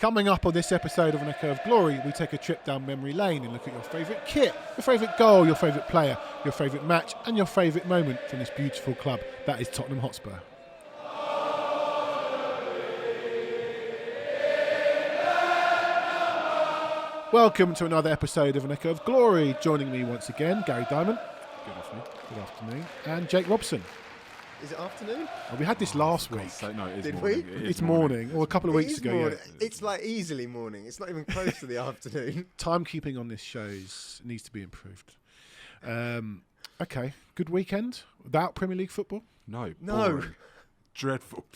Coming up on this episode of An Echo of Glory, we take a trip down memory lane and look at your favourite kit, your favourite goal, your favourite player, your favourite match and your favourite moment from this beautiful club that is Tottenham Hotspur. Welcome to another episode of An Echo of Glory. Joining me once again, Gary Diamond. Good afternoon. And Jake Robson. Is it afternoon? Well, we had this last week. No, it is Did morning. we? It's morning, or a couple of weeks ago. Morning. Yeah. It's like easily morning. It's not even close to the afternoon. Timekeeping on this show needs to be improved. Okay, good weekend without Premier League football. No. No. Dreadful.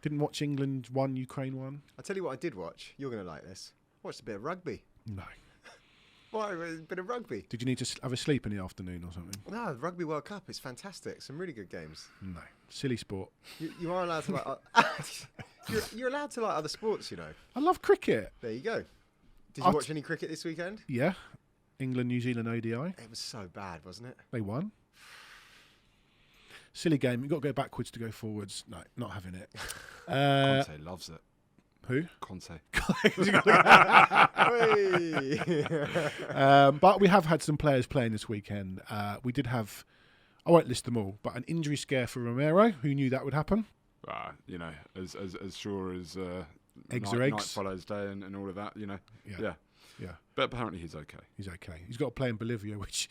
Didn't watch England 1, Ukraine 1. I'll tell you what I did watch. You're going to like this. Watched a bit of rugby. No. Why? A bit of rugby. Did you need to have a sleep in the afternoon or something? No, the Rugby World Cup is fantastic. Some really good games. No. Silly sport. You are allowed to like... you're allowed to like other sports, you know. I love cricket. There you go. Did you watch any cricket this weekend? Yeah. England, New Zealand ODI. It was so bad, wasn't it? They won. Silly game. You've got to go backwards to go forwards. No, not having it. Conte loves it. Who? Conte. But we have had some players playing this weekend. We did have, I won't list them all, but an injury scare for Romero. Who knew that would happen? You know, as sure as Eggs night, are eggs. night follows day and all of that, you know. Yeah. But apparently he's okay. He's okay. He's got to play in Bolivia, which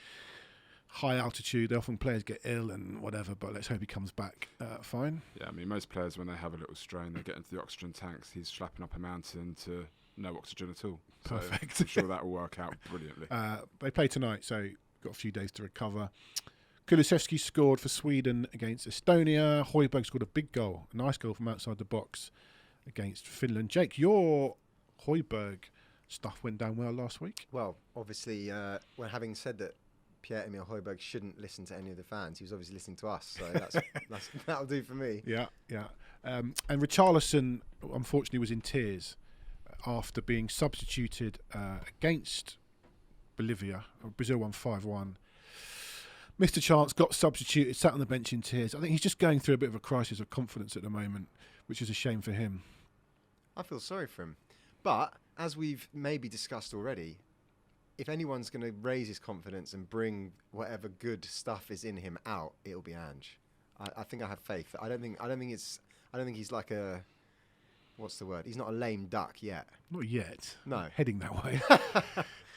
high altitude, often players get ill and whatever, but let's hope he comes back fine. Yeah, I mean, most players, when they have a little strain, they get into the oxygen tanks. He's slapping up a mountain to no oxygen at all. Perfect. So I'm sure that will work out brilliantly. They play tonight, so got a few days to recover. Kulusevski scored for Sweden against Estonia. Højbjerg scored a big goal, a nice goal from outside the box against Finland. Jake, your Højbjerg stuff went down well last week. Well, obviously, when having said that Pierre-Emile Højbjerg shouldn't listen to any of the fans, he was obviously listening to us, so that'll do for me. Yeah. And Richarlison, unfortunately, was in tears after being substituted against Bolivia. Brazil won 5-1. Missed a chance, got substituted, sat on the bench in tears. I think he's just going through a bit of a crisis of confidence at the moment, which is a shame for him. I feel sorry for him. But, as we've maybe discussed already, if anyone's going to raise his confidence and bring whatever good stuff is in him out, it'll be Ange. I think I have faith. I don't think he's like a, what's the word? He's not a lame duck yet. Not yet. No. Heading that way.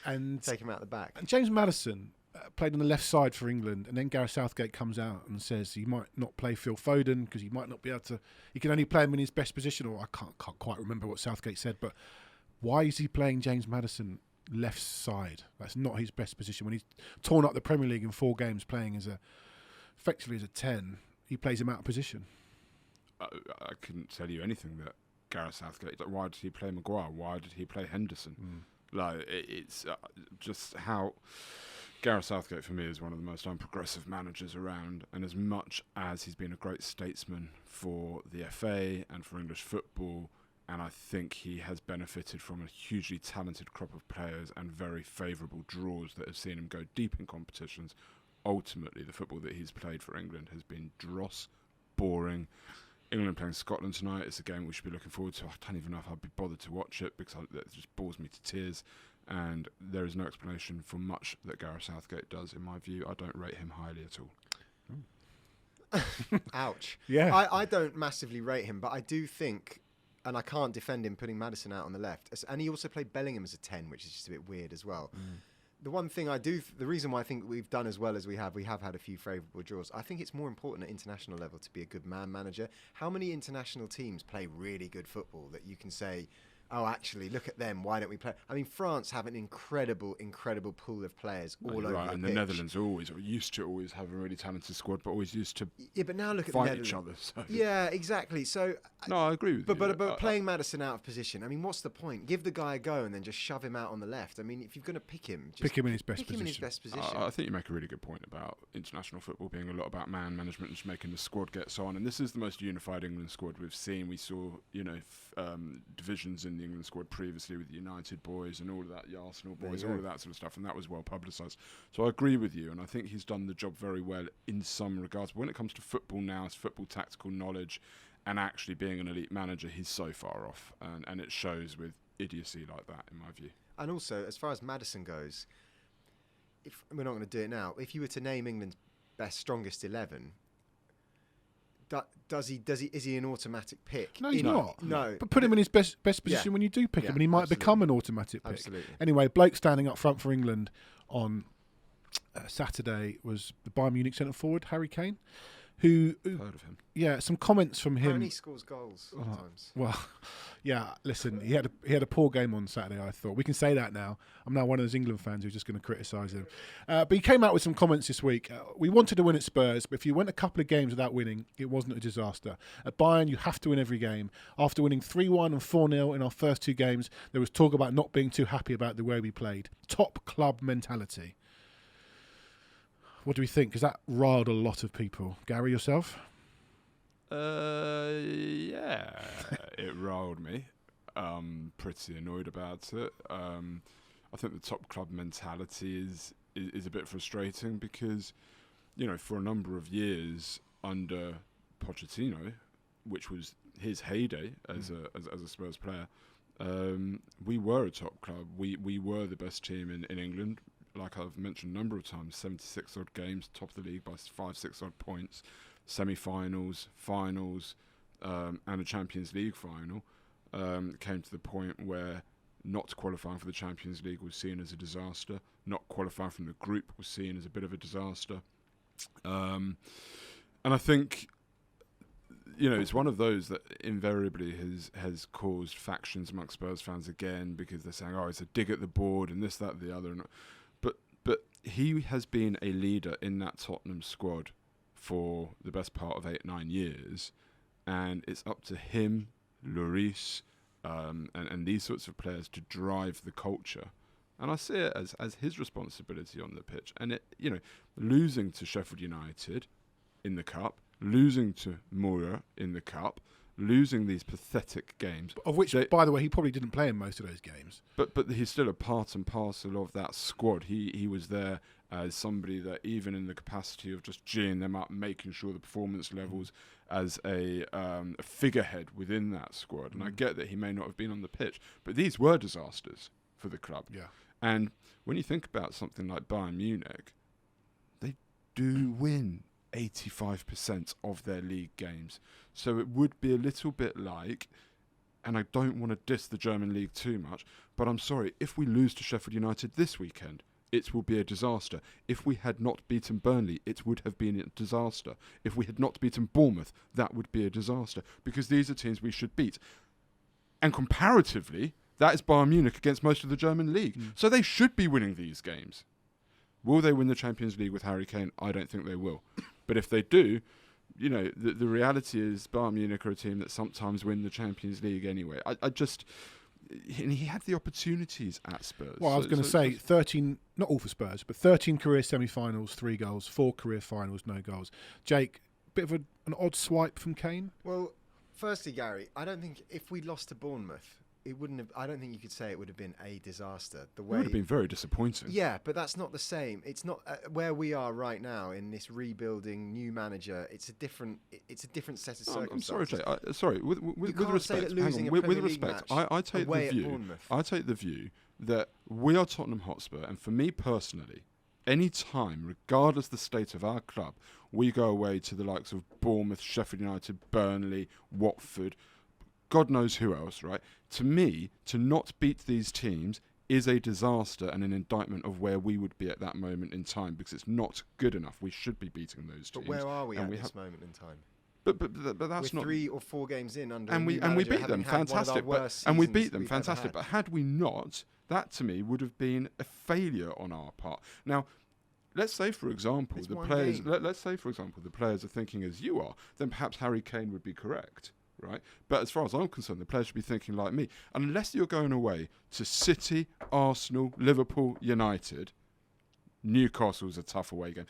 And take him out the back. And James Maddison played on the left side for England, and then Gareth Southgate comes out and says he might not play Phil Foden because he might not be able to. He can only play him in his best position, or I can't quite remember what Southgate said. But why is he playing James Maddison left side? That's not his best position. When he's torn up the Premier League in 4 games, playing effectively as a 10, he plays him out of position. I couldn't tell you anything that Gareth Southgate. Why did he play Maguire? Why did he play Henderson? Like it's just how Gareth Southgate for me is one of the most unprogressive managers around. And as much as he's been a great statesman for the FA and for English football, and I think he has benefited from a hugely talented crop of players and very favourable draws that have seen him go deep in competitions. Ultimately, the football that he's played for England has been dross, boring. England playing Scotland tonight is a game we should be looking forward to. I don't even know if I'd be bothered to watch it because it just bores me to tears. And there is no explanation for much that Gareth Southgate does, in my view. I don't rate him highly at all. Ouch. Yeah. I don't massively rate him, but I do think, and I can't defend him putting Maddison out on the left. And he also played Bellingham as a 10, which is just a bit weird as well. The one thing the reason why I think we've done as well as we have had a few favourable draws. I think it's more important at international level to be a good man manager. How many international teams play really good football that you can say, oh, actually, look at them. Why don't we play? I mean, France have an incredible pool of players all over the pitch. And the Netherlands used to always have a really talented squad, but always used to but now look at fight each other. So. Yeah, exactly. So no, I agree with you. But playing Maddison out of position, I mean, what's the point? Give the guy a go and then just shove him out on the left. I mean, if you're going to pick him, just pick him in his best pick position. Him in his best position. I think you make a really good point about international football being a lot about man management and just making the squad gets on. And this is the most unified England squad we've seen. We saw, divisions in the England squad previously with the United boys and all of that, the Arsenal boys, all of that sort of stuff, and that was well publicised. So I agree with you, and I think he's done the job very well in some regards. But when it comes to football now, it's football tactical knowledge and actually being an elite manager, he's so far off, and it shows with idiocy like that, in my view. And also, as far as Maddison goes, if we're not going to do it now, if you were to name England's best, strongest 11, is he an automatic pick? No, he's not. No, but put him in his best position when you do pick him, and he might become an automatic pick. Absolutely. Anyway, bloke standing up front for England on Saturday was the Bayern Munich centre forward Harry Kane, who Heard of him? Yeah, some comments from him. Apparently he scores goals sometimes. Well, yeah. Listen, he had a poor game on Saturday. I thought we can say that now. I'm now one of those England fans who's just going to criticise him. But he came out with some comments this week. We wanted to win at Spurs, but if you went a couple of games without winning, it wasn't a disaster. At Bayern, you have to win every game. After winning 3-1 and 4-0 in our first 2 games, there was talk about not being too happy about the way we played. Top club mentality. What do we think? Because that riled a lot of people. Gary, yourself? Yeah, it riled me. Pretty annoyed about it. I think the top club mentality is a bit frustrating because, for a number of years under Pochettino, which was his heyday as a Spurs player, we were a top club. We were the best team in England. Like I've mentioned a number of times, 76 odd games, top of the league by 5-6 odd points, semi-finals, finals, and a Champions League final. Came to the point where not qualifying for the Champions League was seen as a disaster. Not qualifying from the group was seen as a bit of a disaster. And I think, it's one of those that invariably has caused factions amongst Spurs fans again, because they're saying, it's a dig at the board and this, that, the other. But he has been a leader in that Tottenham squad for the best part of 8-9 years, and it's up to him, Lloris, and these sorts of players to drive the culture. And I see it as his responsibility on the pitch. And losing to Sheffield United in the cup, losing to Moura in the cup, losing these pathetic games, of which, by the way, he probably didn't play in most of those games. But he's still a part and parcel of that squad. He was there as somebody that, even in the capacity of just geeing them up, making sure the performance levels as a figurehead within that squad. And I get that he may not have been on the pitch, but these were disasters for the club. Yeah. And when you think about something like Bayern Munich, they do win 85% of their league games. So it would be a little bit like, and I don't want to diss the German league too much, but I'm sorry, if we lose to Sheffield United this weekend, it will be a disaster. If we had not beaten Burnley, it would have been a disaster. If we had not beaten Bournemouth, that would be a disaster, because these are teams we should beat. And comparatively, that is Bayern Munich against most of the German league. So they should be winning these games. Will they win the Champions League with Harry Kane? I don't think they will. But if they do, the reality is Bayern Munich are a team that sometimes win the Champions League anyway. And he had the opportunities at Spurs. Well, I was going to say 13, not all for Spurs, but 13 career semi-finals, 3 goals, 4 career finals, no goals. Jake, bit of an odd swipe from Kane? Well, firstly, Gary, I don't think if we lost to Bournemouth, it wouldn't have. I don't think you could say it would have been a disaster. It would have been very disappointing. Yeah, but that's not the same. It's not where we are right now in this rebuilding new manager. It's a different set of circumstances. I'm sorry, Jay. Sorry, with respect. With respect, I take the view. I take the view that we are Tottenham Hotspur, and for me personally, any time, regardless the state of our club, we go away to the likes of Bournemouth, Sheffield United, Burnley, Watford, God knows who else, right? To me, to not beat these teams is a disaster and an indictment of where we would be at that moment in time, because it's not good enough. We should be beating those teams. But where are we at this moment in time? But that's We're not 3 or 4 games in under and we beat them, fantastic. And we beat them, fantastic. But had we not, that to me would have been a failure on our part. Now, let's say, for example, let's say, for example, the players are thinking as you are, then perhaps Harry Kane would be correct. Right, but as far as I'm concerned, the players should be thinking like me. Unless you're going away to City, Arsenal, Liverpool, United, Newcastle's a tough away game.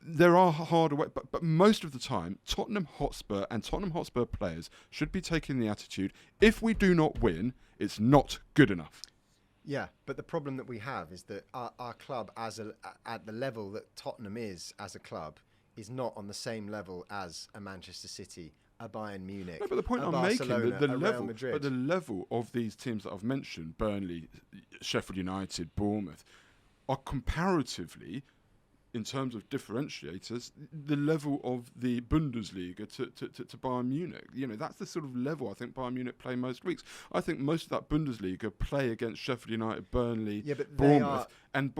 There are hard away, but most of the time, Tottenham Hotspur and Tottenham Hotspur players should be taking the attitude: if we do not win, it's not good enough. Yeah, but the problem that we have is that our club, at the level that Tottenham is as a club, is not on the same level as a Manchester City, a Bayern Munich, No, but the point a I'm Barcelona, making, the a Real level, Madrid. but the level of these teams that I've mentioned, Burnley, Sheffield United, Bournemouth, are comparatively, in terms of differentiators, the level of the Bundesliga to Bayern Munich. You know, that's the sort of level I think Bayern Munich play most weeks. I think most of that Bundesliga play against Sheffield United, Burnley, Bournemouth, and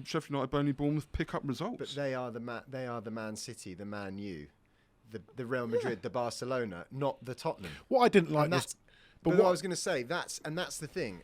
Sheffield United, Burnley, Bournemouth pick up results. But they are the Man City, the Man U, the Real Madrid, the Barcelona, not the Tottenham. What I didn't like was, but what I was going to say, that's the thing.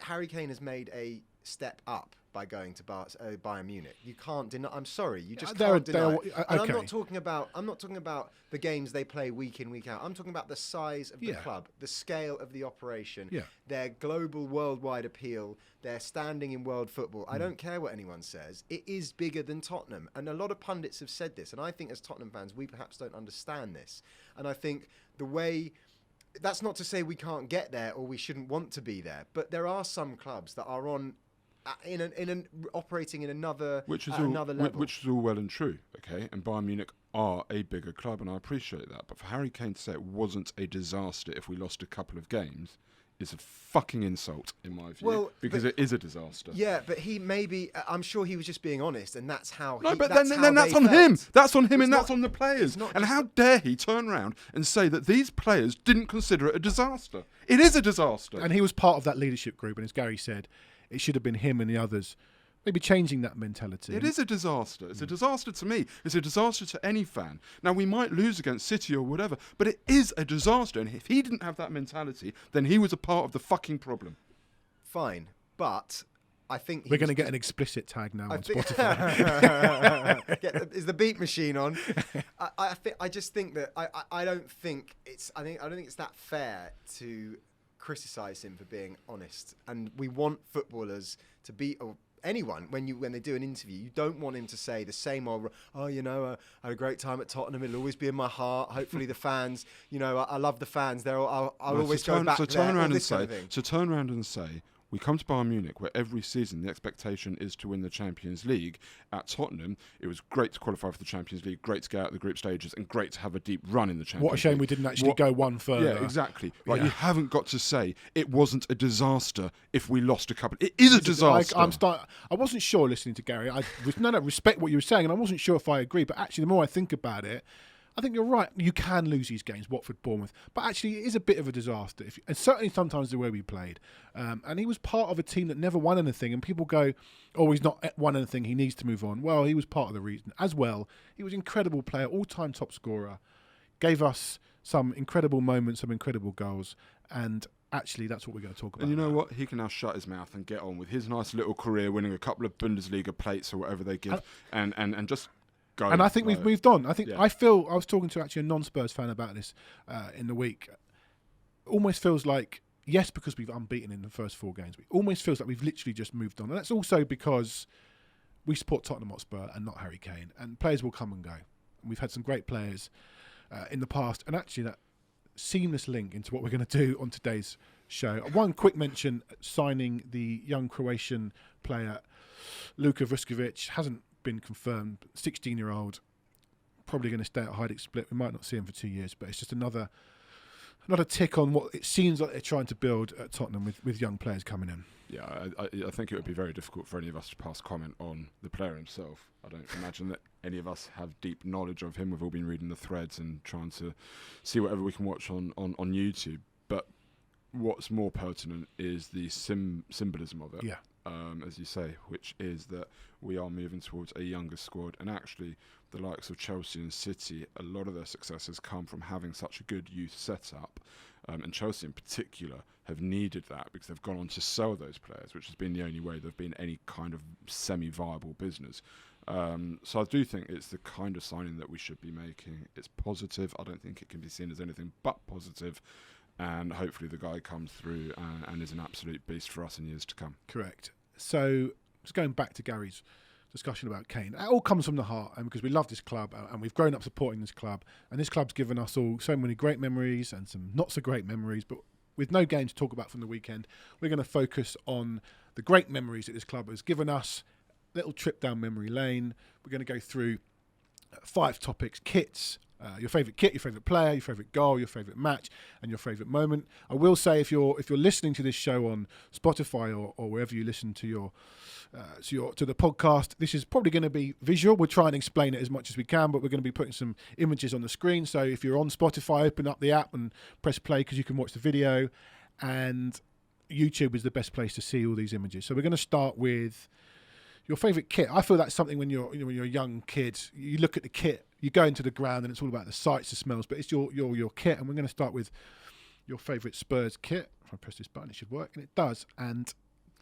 Harry Kane has made a step up by going to Bayern Munich. You can't deny. I'm sorry, you just can't deny. And I'm not talking about the games they play week in, week out. I'm talking about the size of the club, the scale of the operation, their global, worldwide appeal, their standing in world football. I don't care what anyone says. It is bigger than Tottenham, and a lot of pundits have said this. And I think as Tottenham fans, we perhaps don't understand this. And I think the way. That's not to say we can't get there or we shouldn't want to be there, but there are some clubs that are operating in another level. Which is all well and true, okay? And Bayern Munich are a bigger club, and I appreciate that. But for Harry Kane to say it wasn't a disaster if we lost a couple of games is a fucking insult, in my view, because it is a disaster. Yeah, but I'm sure he was just being honest, and that's how. No, but then that's on him. That's on him, and that's on the players. And how dare he turn around and say that these players didn't consider it a disaster? It is a disaster. And he was part of that leadership group, and as Gary said, it should have been him and the others maybe changing that mentality. It is a disaster. It's a disaster to me. It's a disaster to any fan. Now, we might lose against City or whatever, but it is a disaster. And if he didn't have that mentality, then he was a part of the fucking problem. Fine, but I think we're going to get an explicit tag now on Spotify. Is the beat machine on? I just think that I don't think it's that fair to criticise him for being honest. And we want footballers to be. Anyone, when they do an interview, you don't want him to say the same old, I had a great time at Tottenham, it'll always be in my heart, hopefully the fans, I love the fans, I'll always go back there. Turn around and say, we come to Bayern Munich where every season the expectation is to win the Champions League. At Tottenham, it was great to qualify for the Champions League, great to get out of the group stages, and great to have a deep run in the Champions League. What a shame we didn't actually go one further. Yeah, exactly. Right, you haven't got to say it wasn't a disaster if we lost a couple. It is a disaster. I wasn't sure listening to Gary. I respect what you were saying, and I wasn't sure if I agree. But actually, the more I think about it, I think you're right. You can lose these games, Watford, Bournemouth. But actually, it is a bit of a disaster. And certainly sometimes the way we played. And he was part of a team that never won anything. And people go, oh, he's not won anything. He needs to move on. Well, he was part of the reason as well. He was an incredible player, all-time top scorer. Gave us some incredible moments, some incredible goals. And actually, that's what we're going to talk about. And you know what? He can now shut his mouth and get on with his nice little career, winning a couple of Bundesliga plates or whatever they give. And just... Go, and I think we've moved on. I feel I was talking to actually a non-Spurs fan about this in the week. Almost feels like, yes, because we've unbeaten in the first 4 games. It almost feels like we've literally just moved on. And that's also because we support Tottenham Hotspur and not Harry Kane. And players will come and go. And we've had some great players in the past. And actually that seamless link into what we're going to do on today's show. One quick mention, signing the young Croatian player Luka Vuskovic hasn't been confirmed. 16-year-old, probably going to stay at Hajduk Split. We might not see him for 2 years, but it's just another tick on what it seems like they're trying to build at Tottenham with young players coming in. Yeah, I think it would be very difficult for any of us to pass comment on the player himself. I don't imagine that any of us have deep knowledge of him. We've all been reading the threads and trying to see whatever we can watch on YouTube. But what's more pertinent is the symbolism of it. Yeah. As you say, which is that we are moving towards a younger squad. And actually, the likes of Chelsea and City, a lot of their success has come from having such a good youth setup. And Chelsea in particular have needed that because they've gone on to sell those players, which has been the only way they've been any kind of semi-viable business. So I do think it's the kind of signing that we should be making. It's positive. I don't think it can be seen as anything but positive. And hopefully the guy comes through and is an absolute beast for us in years to come. Correct. So just going back to Gary's discussion about Kane, it all comes from the heart, and because we love this club and we've grown up supporting this club, and this club's given us all so many great memories and some not so great memories, but with no game to talk about from the weekend, we're going to focus on the great memories that this club has given us. Little trip down memory lane. We're going to go through 5 topics: kits, Your favourite kit, your favourite player, your favourite goal, your favourite match, and your favourite moment. I will say, if you're listening to this show on Spotify or wherever you listen to to the podcast, this is probably going to be visual. We'll try and explain it as much as we can, but we're going to be putting some images on the screen. So if you're on Spotify, open up the app and press play because you can watch the video. And YouTube is the best place to see all these images. So we're going to start with your favourite kit. I feel that's something when you're a young kid, you look at the kit, you go into the ground and it's all about the sights, the smells, but it's your kit. And we're going to start with your favourite Spurs kit. If I press this button, it should work, and it does. And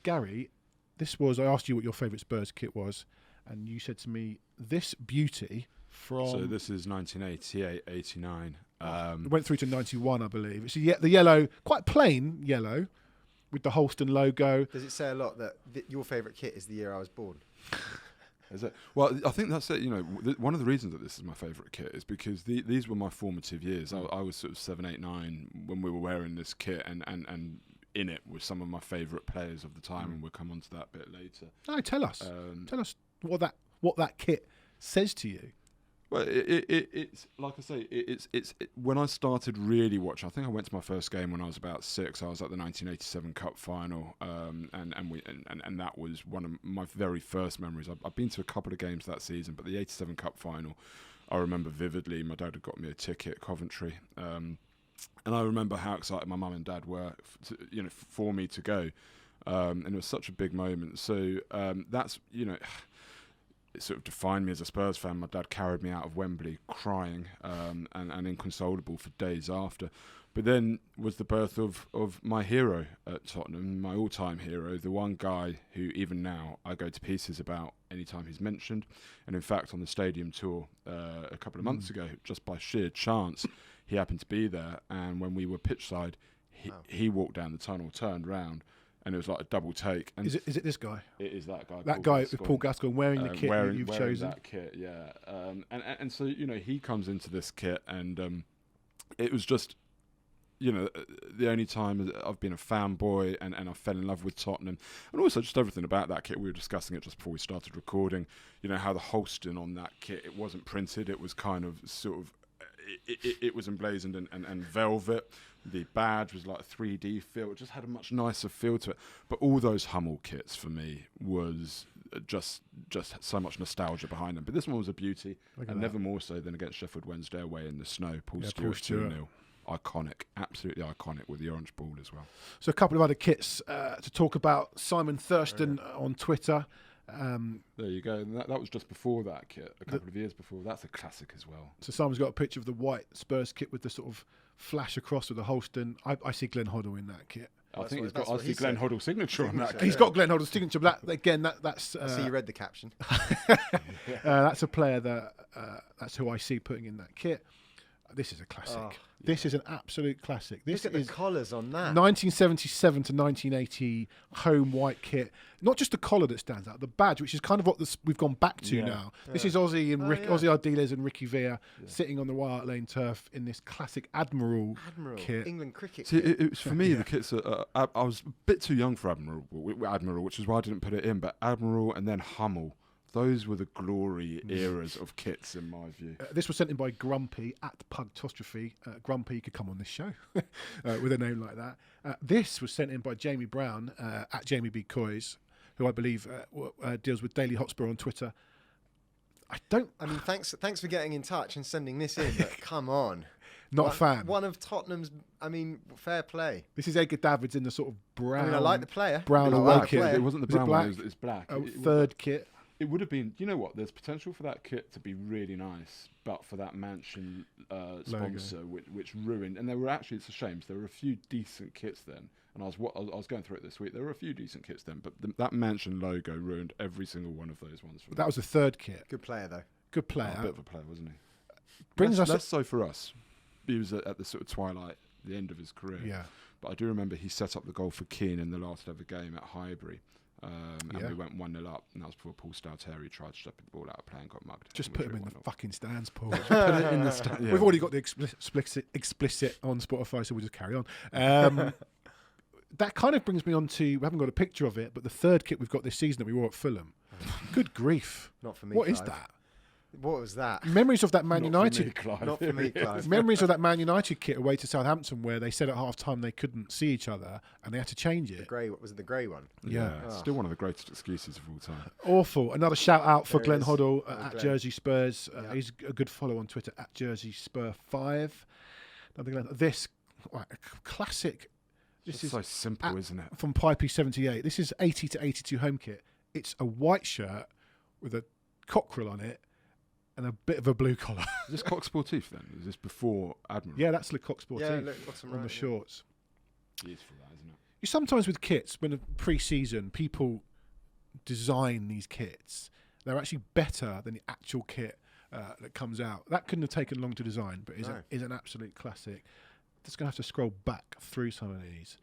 Gary, I asked you what your favourite Spurs kit was, and you said to me, this beauty from... So this is 1988, 89. It went through to 91, I believe. It's the yellow, quite plain yellow, with the Holston logo. Does it say a lot that your favourite kit is the year I was born? Is it? Well, I think that's it. One of the reasons that this is my favourite kit is because these were my formative years. I was sort of 7, 8, 9 when we were wearing this kit, and in it were some of my favourite players of the time, and we'll come on to that a bit later. No, tell us what that kit says to you. Well, it's like I say, it's when I started really watching. I think I went to my first game when I was about 6. I was at the 1987 Cup final, and that was one of my very first memories. I've been to a couple of games that season, but the 87 Cup final, I remember vividly. My dad had got me a ticket, Coventry, and I remember how excited my mum and dad were, for me to go, and it was such a big moment. So that's it sort of defined me as a Spurs fan. My dad carried me out of Wembley crying and inconsolable for days after. But then was the birth of my hero at Tottenham, my all-time hero, the one guy who even now I go to pieces about anytime he's mentioned. And in fact, on the stadium tour a couple of months ago, just by sheer chance, he happened to be there. And when we were pitchside, he walked down the tunnel, turned round, and it was like a double take. And is it this guy? It is that guy. That guy with Paul Gascoigne wearing the kit that you've chosen. That kit, yeah. And so he comes into this kit, and it was just the only time I've been a fanboy, and I fell in love with Tottenham, and also just everything about that kit. We were discussing it just before we started recording. How the Holston on that kit, it wasn't printed. It was kind of sort of. It was emblazoned and velvet. The badge was like a 3D feel. It just had a much nicer feel to it. But all those Hummel kits for me was just so much nostalgia behind them. But this one was a beauty, and never more so than against Sheffield Wednesday away in the snow. Paul Stewart 2-0. Iconic, absolutely iconic, with the orange ball as well. So a couple of other kits to talk about. Simon Thurston on Twitter. There you go. And that was just before that kit, a couple of years before. That's a classic as well. So Simon's got a picture of the white Spurs kit with the sort of flash across with the Holston. I see Glenn Hoddle in that kit. I see Glenn Hoddle's signature on that kit. He's got Glenn Hoddle's signature, but that's... I see you read the caption. That's a player that's who I see putting in that kit. This is a classic. This is an absolute classic. Look at the collars on that. 1977 to 1980 home white kit. Not just the collar that stands out, the badge, which is kind of what we've gone back to now. This is Ozzy and Ozzy Ardiles and Ricky Villa sitting on the White Hart Lane turf in this classic Admiral kit. England cricket See, kit. it was, for me, the kits I was a bit too young for Admiral, which is why I didn't put it in, but Admiral and then Hummel. Those were the glory eras of kits, in my view. This was sent in by Grumpy at Pugtostrophe. Grumpy could come on this show with a name like that. This was sent in by Jamie Brown at Jamie B. Coys, who I believe deals with Daily Hotspur on Twitter. Thanks for getting in touch and sending this in, but come on. Not a fan. One of Tottenham's, fair play. This is Edgar Davids in the sort of brown. I like the player. Brown away kit. It wasn't the brown one, it's black. Third kit. It would have been, you know what, there's potential for that kit to be really nice, but for that Mansion sponsor, which ruined, and it's a shame, so there were a few decent kits then, and I was going through it this week, there were a few decent kits then, but that Mansion logo ruined every single one of those ones. That was the third kit. Good player, though. Good player. A bit of a player, wasn't he? Less so for us. He was at the sort of twilight, the end of his career. Yeah. But I do remember he set up the goal for Kane in the last ever game at Highbury. And we went 1-0 up, and that was before Paul Stalteri tried to step the ball out of play and got mugged. Just put him in the fucking stands, Paul. Put it in the stands. We've already got the explicit on Spotify, so we'll just carry on. That kind of brings me on to, we haven't got a picture of it, but the third kit we've got this season that we wore at Fulham. Good grief. Not for me. What is that? What was that? Memories of that Man Not for me, United. Clive. Not for me, Clive. Memories of that Man United kit away to Southampton, where they said at half time they couldn't see each other and they had to change The it. grey, was it the grey one? Yeah. Still one of the greatest excuses of all time. Awful. Another shout out for There it Glenn is. Hoddle Oh, at Glenn. Jersey Spurs. Yeah. He's a good follow on Twitter at Jersey Spur 5. This classic. This It's is so simple, isn't it? from Pipey 78. This is 80 to 82 home kit. It's a white shirt with a cockerel on it and a bit of a blue collar. Is this Coq Sportif then? Is this before Admiral? Yeah, that's Le Coq Sportif Yeah, look, bottom on right, the yeah. shorts. Beautiful, that, isn't it? You sometimes with kits, when pre-season people design these kits, they're actually better than the actual kit that comes out. That couldn't have taken long to design, but is an absolute classic. Just gonna have to scroll back through some of these.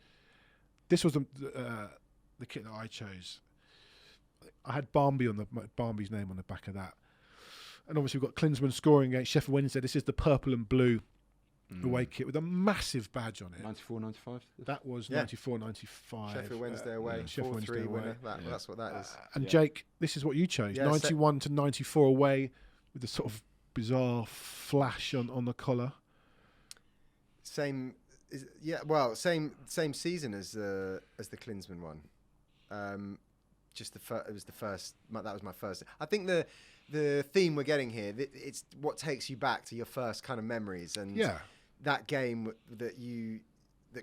This was the kit that I chose. I had Barmby's name on the back of that, and obviously we've got Klinsmann scoring against Sheffield Wednesday. This is the purple and blue away kit with a massive badge on it. 94, 95? That was Yeah. 94, 95. Sheffield Wednesday away, Sheffield 4-3 Wednesday away. winner. That's what that is. And Yeah. Jake, this is what you chose. Yeah, 91 to 94 away with the sort of bizarre flash on the collar. Same season as the Klinsmann one. Just it was the first. That was my first. I think the theme we're getting here, it's what takes you back to your first kind of memories, and Yeah. that game that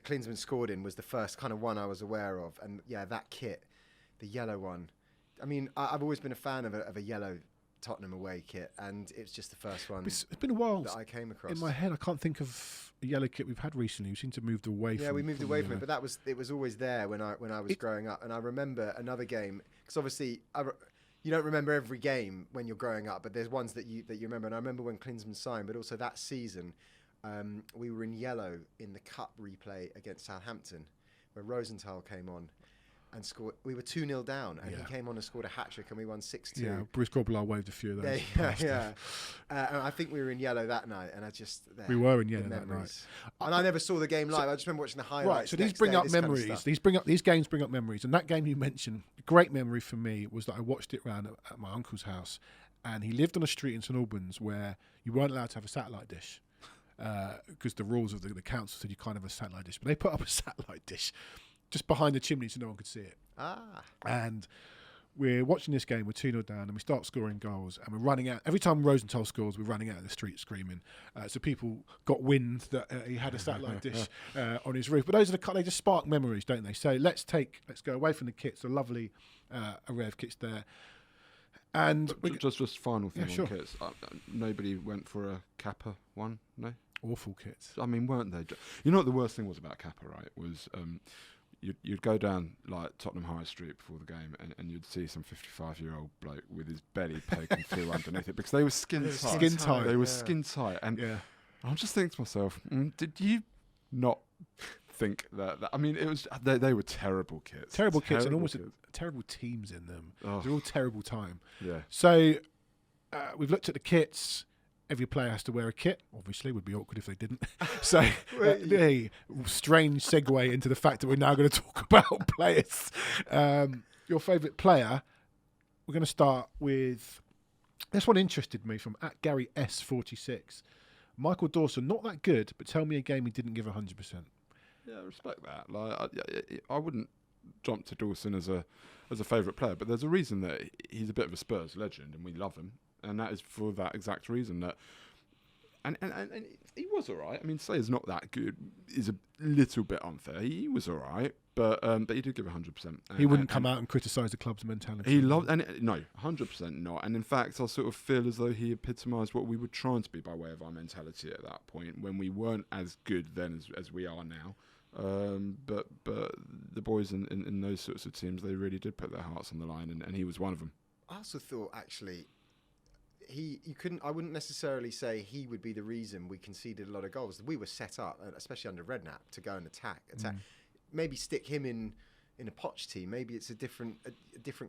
Klinsmann scored in was the first kind of one I was aware of, and yeah, that kit, the yellow one. I mean, I've always been a fan of a yellow Tottenham away kit, and it's just the first one It's been a while that I came across. in my head. I can't think of a yellow kit we've had recently. We seem to have moved away from. Yeah, we moved away from it, yellow. but it was always there when I was growing up, and I remember another game because obviously you don't remember every game when you're growing up, but there's ones that you remember, and I remember when Klinsmann signed, but also that season we were in yellow in the cup replay against Southampton, where Rosenthal came on and scored. We were 2-0 down, and he came on and scored a hat trick, and we won 6-2. Yeah, Bruce Grobbelaar waved a few of those. Yeah. And I think we were in yellow that night, and We were in yellow the that memories. And I never saw the game live. I just remember watching the highlights. Right, so these next bring day, up this kind of memories. stuff. These games bring up memories. And that game you mentioned, a great memory for me was that I watched it round at my uncle's house, and he lived on a street in St Albans where you weren't allowed to have a satellite dish because the rules of the council said you can't have a satellite dish. But they put up a satellite dish just behind the chimney so no one could see it. And we're watching this game, we're 2-0 down, and we start scoring goals, and we're running out. Every time Rosenthal scores, we're running out of the street screaming. So people got wind that he had a satellite dish on his roof. But those are they just spark memories, don't they? So let's go away from the kits, a lovely array of kits there. And Just final thing Yeah, sure. on kits. Nobody went for a Kappa one, no? awful kits. I mean, weren't they? You know what the worst thing was about Kappa, right? Was you'd go down like Tottenham High Street before the game, and you'd see some 55-year-old bloke with his belly poking through underneath it because they were skin tight. Skin tight. They were Yeah. skin tight, and Yeah. I'm just thinking to myself, did you not think that I mean, it was they were terrible kits, Terrible kits and almost kits. terrible teams in them. Oh. They're all terrible time. Yeah. So we've looked at the kits. Every player has to wear a kit. Obviously, it would be awkward if they didn't. So, strange segue into the fact that we're now going to talk about players. Your favourite player. We're going to start with this one. Interested me from @Gary S46. Michael Dawson, not that good, but tell me a game he didn't give 100%. Yeah, I respect that. Like, I wouldn't jump to Dawson as a favourite player, but there's a reason that he's a bit of a Spurs legend, and we love him, and that is for that exact reason. That and he was all right. I mean, say he's not that good is a little bit unfair. He was all right, but he did give 100%. He wouldn't come out and criticise the club's mentality. He loved, and no, 100% not. And in fact, I sort of feel as though he epitomised what we were trying to be by way of our mentality at that point, when we weren't as good then as we are now. But the boys in those sorts of teams, they really did put their hearts on the line, and he was one of them. I also thought actually I wouldn't necessarily say he would be the reason we conceded a lot of goals. We were set up, especially under Redknapp, to go and attack. Maybe stick him in a Poch team. Maybe it's a different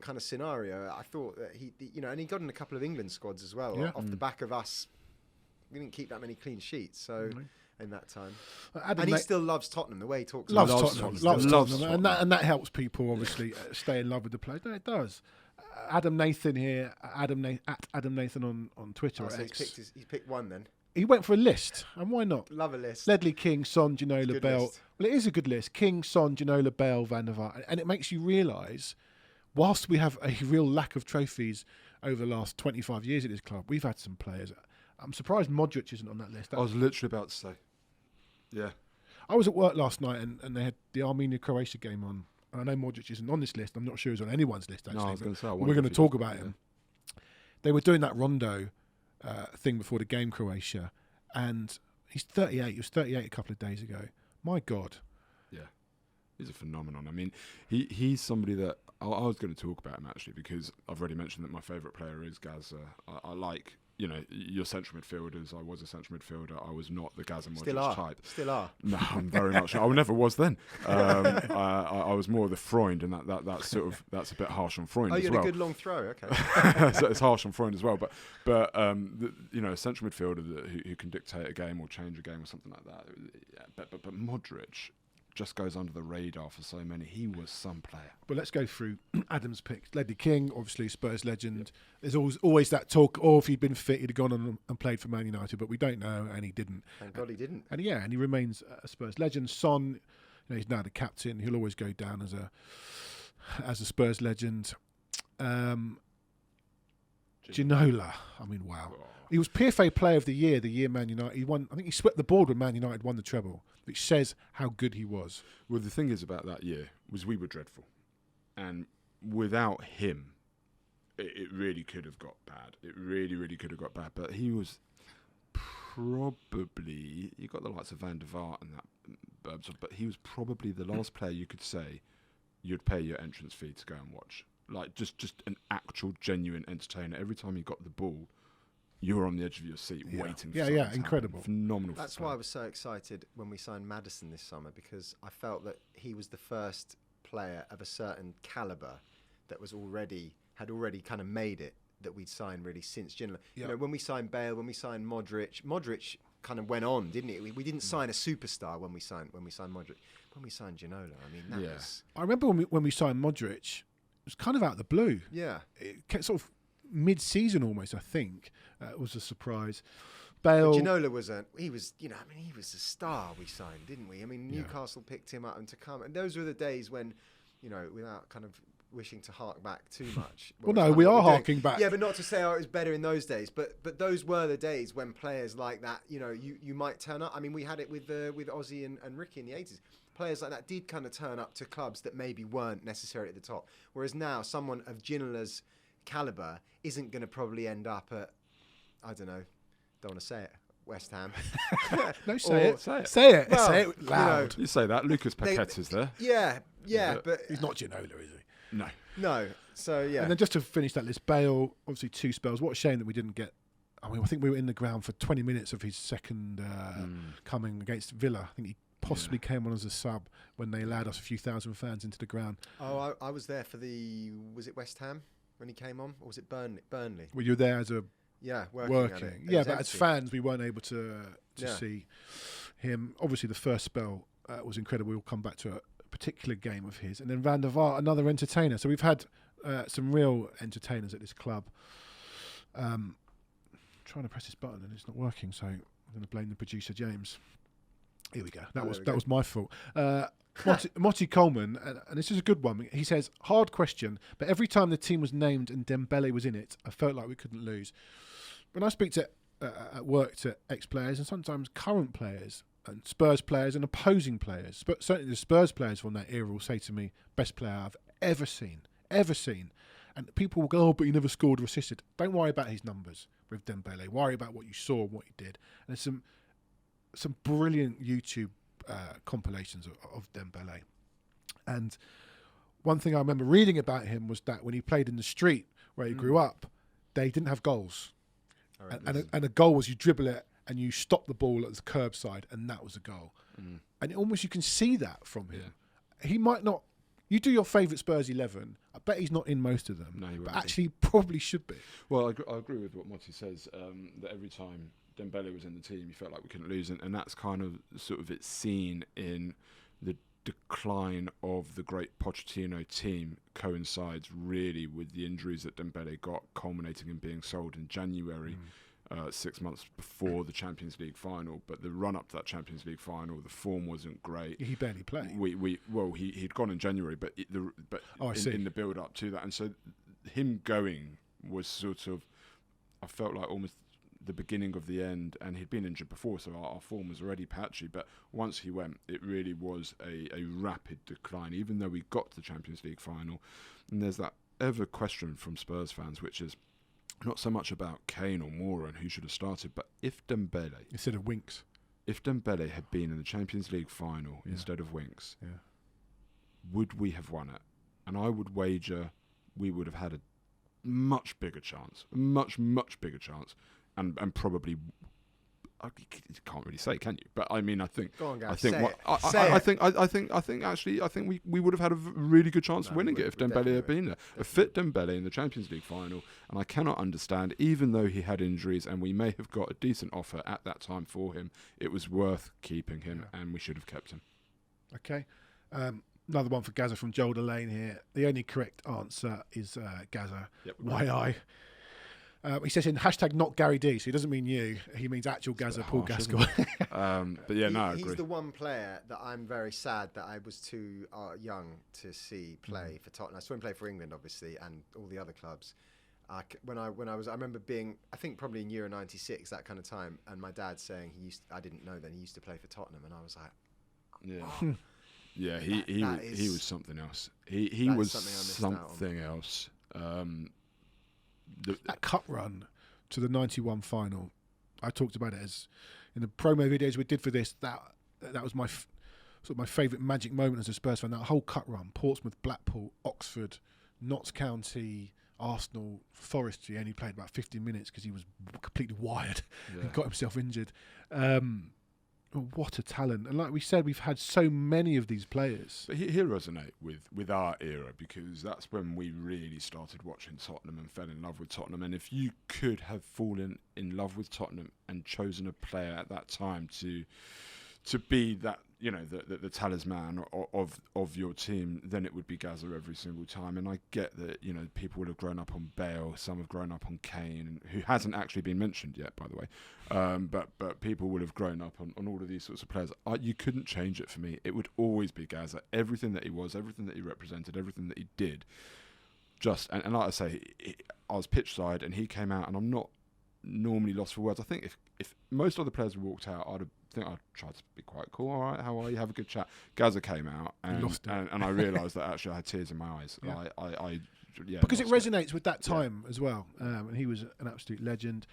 kind of scenario. I thought that and he got in a couple of England squads as well off the back of us. We didn't keep that many clean sheets, so in that time. And he still loves Tottenham. The way he talks Loves about Tottenham, Loves loves Tottenham. Tottenham, and that helps people obviously stay in love with the place. No, it does. Adam Nathan here, at Adam Nathan on Twitter. Oh, so X. he's picked one then. He went for a list, and why not? Love a list. Ledley, King, Son, Ginola, Bale. List. Well, it is a good list. King, Son, Ginola, Bale, Van der Vaart. And it makes you realise, whilst we have a real lack of trophies over the last 25 years at this club, we've had some players. I'm surprised Modric isn't on that list. I was literally about to say. Yeah. I was at work last night and they had the Armenia-Croatia game on. And I know Modric isn't on this list. I'm not sure he's on anyone's list, actually. No, I was going to say. We're going to talk about him. They were doing that rondo thing before the game, Croatia. And he's 38. He was 38 a couple of days ago. My God. Yeah. He's a phenomenon. I mean, he's somebody that I was going to talk about him, actually, because I've already mentioned that my favourite player is Gaz. I like... your central midfielders. I was a central midfielder. I was not the Gaz and Modric type. Still are. No, I'm very much. I never was then. I was more the Freund, and that's a bit harsh on Freund as well. Oh, you had a good long throw. Okay. So it's harsh on Freund as well. But a central midfielder who can dictate a game or change a game or something like that. Yeah, but Modric just goes under the radar for so many. He was some player. But let's go through Adam's picks. Ledley King, obviously Spurs legend. Yep. There's always that talk, if he'd been fit, he'd have gone on and played for Man United, but we don't know, and he didn't. Thank God he didn't. And he remains a Spurs legend. Son, he's now the captain. He'll always go down as a Spurs legend. Ginola, I mean, wow. Oh. He was PFA Player of the year Man United. He won. I think he swept the board when Man United won the treble, which says how good he was. Well, the thing is about that year was we were dreadful, and without him, it really could have got bad. It really, really could have got bad. But he was probably, you got the likes of Van der Vaart and that, but he was probably the last player you could say you'd pay your entrance fee to go and watch. Like just an actual genuine entertainer. Every time he got the ball, you were on the edge of your seat waiting for something to incredible. Happen. Phenomenal. That's why I was so excited when we signed Maddison this summer, because I felt that he was the first player of a certain calibre that had already kind of made it, that we'd signed really since Ginola. Yeah. When we signed Bale, when we signed Modric kind of went on, didn't he? We didn't sign a superstar when we signed Modric. When we signed Ginola, I mean, that was... I remember when we signed Modric, it was kind of out of the blue. Yeah. It kept sort of mid-season almost, I think. It was a surprise. Bale... But Ginola he was a star we signed, didn't we? I mean, Newcastle picked him up and to come. And those were the days when, without kind of wishing to hark back too much. Well, no, we are harking back. Yeah, but not to say, it was better in those days. But those were the days when players like that, you might turn up. I mean, we had it with Ozzy and Ricky in the 80s. Players like that did kind of turn up to clubs that maybe weren't necessarily at the top. Whereas now, someone of Ginola's calibre isn't going to probably end up at, I don't want to say it, West Ham. No, say it. Well, say it loud. You say that. Lucas Paquette is there. Yeah, but he's not Ginola, is he? No. So, yeah. And then just to finish that list, Bale, obviously 2 spells. What a shame that we didn't get... I mean, I think we were in the ground for 20 minutes of his second coming against Villa. I think he possibly came on as a sub when they allowed us a few thousand fans into the ground. Oh, I was there for was it West Ham when he came on? Or was it Burnley? Well, you were there as a... working. Yeah, but as fans, we weren't able to see him. Obviously, the first spell was incredible. We'll come back to a particular game of his. And then Van der Vaart, another entertainer. So we've had some real entertainers at this club. Trying to press this button and it's not working, so I'm going to blame the producer, James. Here we go. That was my fault. Motti Coleman, and this is a good one. He says, hard question, but every time the team was named and Dembele was in it, I felt like we couldn't lose. When I speak to at work to ex-players and sometimes current players and Spurs players and opposing players, but certainly the Spurs players from that era will say to me, best player I've ever seen. And people will go, but he never scored or assisted. Don't worry about his numbers with Dembele. Worry about what you saw and what he did. And there's some brilliant YouTube compilations of Dembele. And one thing I remember reading about him was that when he played in the street where he grew up, they didn't have goals. And a goal was you dribble it and you stop the ball at the curbside, and that was a goal. And almost you can see that from him. He might not... You do your favourite Spurs 11, I bet he's not in most of them. No, he won't but actually probably should be. Well, I agree with what Motti says, that every time Dembele was in the team, you felt like we couldn't lose. And that's kind of sort of it's seen in the decline of the great Pochettino team coincides really with the injuries that Dembele got, culminating in being sold in January, 6 months before the Champions League final. But the run up to that Champions League final, the form wasn't great. He barely played. He'd gone in January, but in the build up to that, and so him going was sort of, I felt like almost the beginning of the end, and he'd been injured before, so our form was already patchy. But once he went, it really was a rapid decline, even though we got to the Champions League final. And there's that ever question from Spurs fans, which is not so much about Kane or Moura and who should have started, but if Dembele, instead of Winks, if Dembele had been in the Champions League final instead of Winks, would we have won it? And I would wager we would have had a much bigger chance, much bigger chance, and probably, you can't really say, can you? But I mean, I think, Go on, guys, I think, say what, it. I think we would have had a really good chance of winning it if Dembele had been there. A fit Dembele in the Champions League final, and I cannot understand, even though he had injuries, and we may have got a decent offer at that time for him, it was worth keeping him, and we should have kept him. Okay. Another one for Gaza from Joel Delane here. The only correct answer is Gaza. Yep. YI. He says in hashtag not Gary D, so he doesn't mean you. He means actual Gaza, Paul Gascoigne. But yeah, no, I agree. He's the one player that I'm very sad that I was too young to see play for Tottenham. I saw him play for England, obviously, and all the other clubs. I remember being, I think probably in Euro '96, that kind of time, and my dad saying I didn't know then, he used to play for Tottenham, and I was like, yeah. Yeah, he was something else. He was something else. That cup run to the 91 final, I talked about it as in the promo videos we did for this. That was my sort of my favourite magic moment as a Spurs fan. That whole cup run: Portsmouth, Blackpool, Oxford, Notts County, Arsenal, Forest. He only played about 15 minutes because he was completely wired and got himself injured. What a talent. And like we said, we've had so many of these players. But he'll resonate with our era, because that's when we really started watching Tottenham and fell in love with Tottenham. And if you could have fallen in love with Tottenham and chosen a player at that time to be that, you know, the talisman of your team, then it would be Gaza every single time. And I get that, you know, people would have grown up on Bale, some have grown up on Kane, who hasn't actually been mentioned yet, by the way. But people would have grown up on all of these sorts of players. You couldn't change it for me. It would always be Gaza. Everything that he was, everything that he represented, everything that he did. And like I say, I was pitch side and he came out, and I'm not normally lost for words. I think if most other players walked out, I'd tried to be quite cool. All right, how are you? Have a good chat. Gaza came out, and I realised that actually I had tears in my eyes. Yeah. Because it resonates with that time as well. And he was an absolute legend.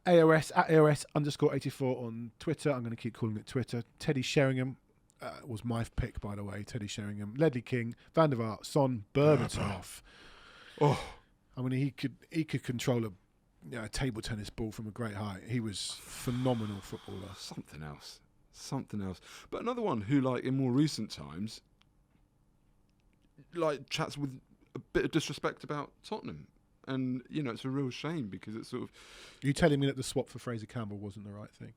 AOS_84 on Twitter. I'm going to keep calling it Twitter. Teddy Sheringham was my pick, by the way. Teddy Sheringham, Ledley King, Van der Vaart, Son, Berbatov. I mean, he could control a table tennis ball from a great height. He was phenomenal footballer. Something else. But another one who, like, in more recent times, like, chats with a bit of disrespect about Tottenham. And, you know, it's a real shame, because it's sort of... You telling me that the swap for Fraser Campbell wasn't the right thing?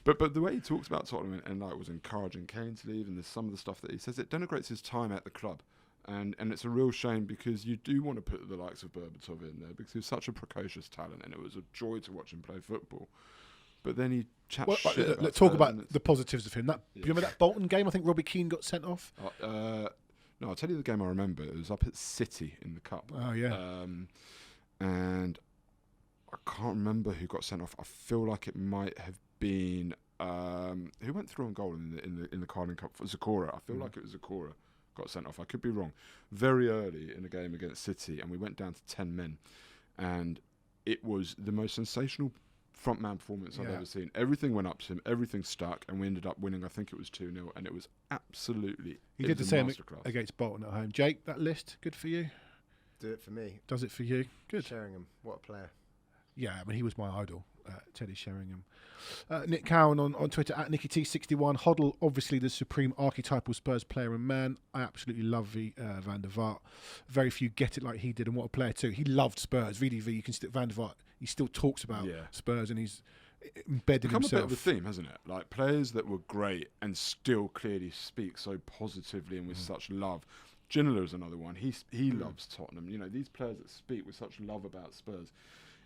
but the way he talks about Tottenham and like was encouraging Kane to leave, and there's some of the stuff that he says, it denigrates his time at the club. And it's a real shame, because you do want to put the likes of Berbatov in there, because he's such a precocious talent, and it was a joy to watch him play football. But then he chats shit. Let's talk about the positives of him. Do you remember that Bolton game? I think Robbie Keane got sent off. No, I'll tell you the game I remember. It was up at City in the Cup. Oh, yeah. And I can't remember who got sent off. I feel like it might have been who went through on goal in the Carling Cup. Zakora. I feel like it was Zakora got sent off. I could be wrong. Very early in the game against City, and we went down to 10 men, and it was the most sensational front-man performance I've ever seen. Everything went up to him, everything stuck, and we ended up winning. I think it was 2-0, and it was absolutely... He did the same against Bolton at home. Jake, that list, good for you? Do it for me. Does it for you? Good. Sheringham, what a player. Yeah, I mean, he was my idol, Teddy Sheringham. Nick Cowan on Twitter, at NickyT61. Hoddle, obviously the supreme archetypal Spurs player and man. I absolutely love Van der Vaart. Very few get it like he did, and what a player too. He loved Spurs. VDV, you can stick Van der Vaart. He still talks about Spurs, and he's embedded become himself. a bit of a theme, hasn't it? Like players that were great and still clearly speak so positively and with such love. Ginola is another one. He loves Tottenham. You know, these players that speak with such love about Spurs,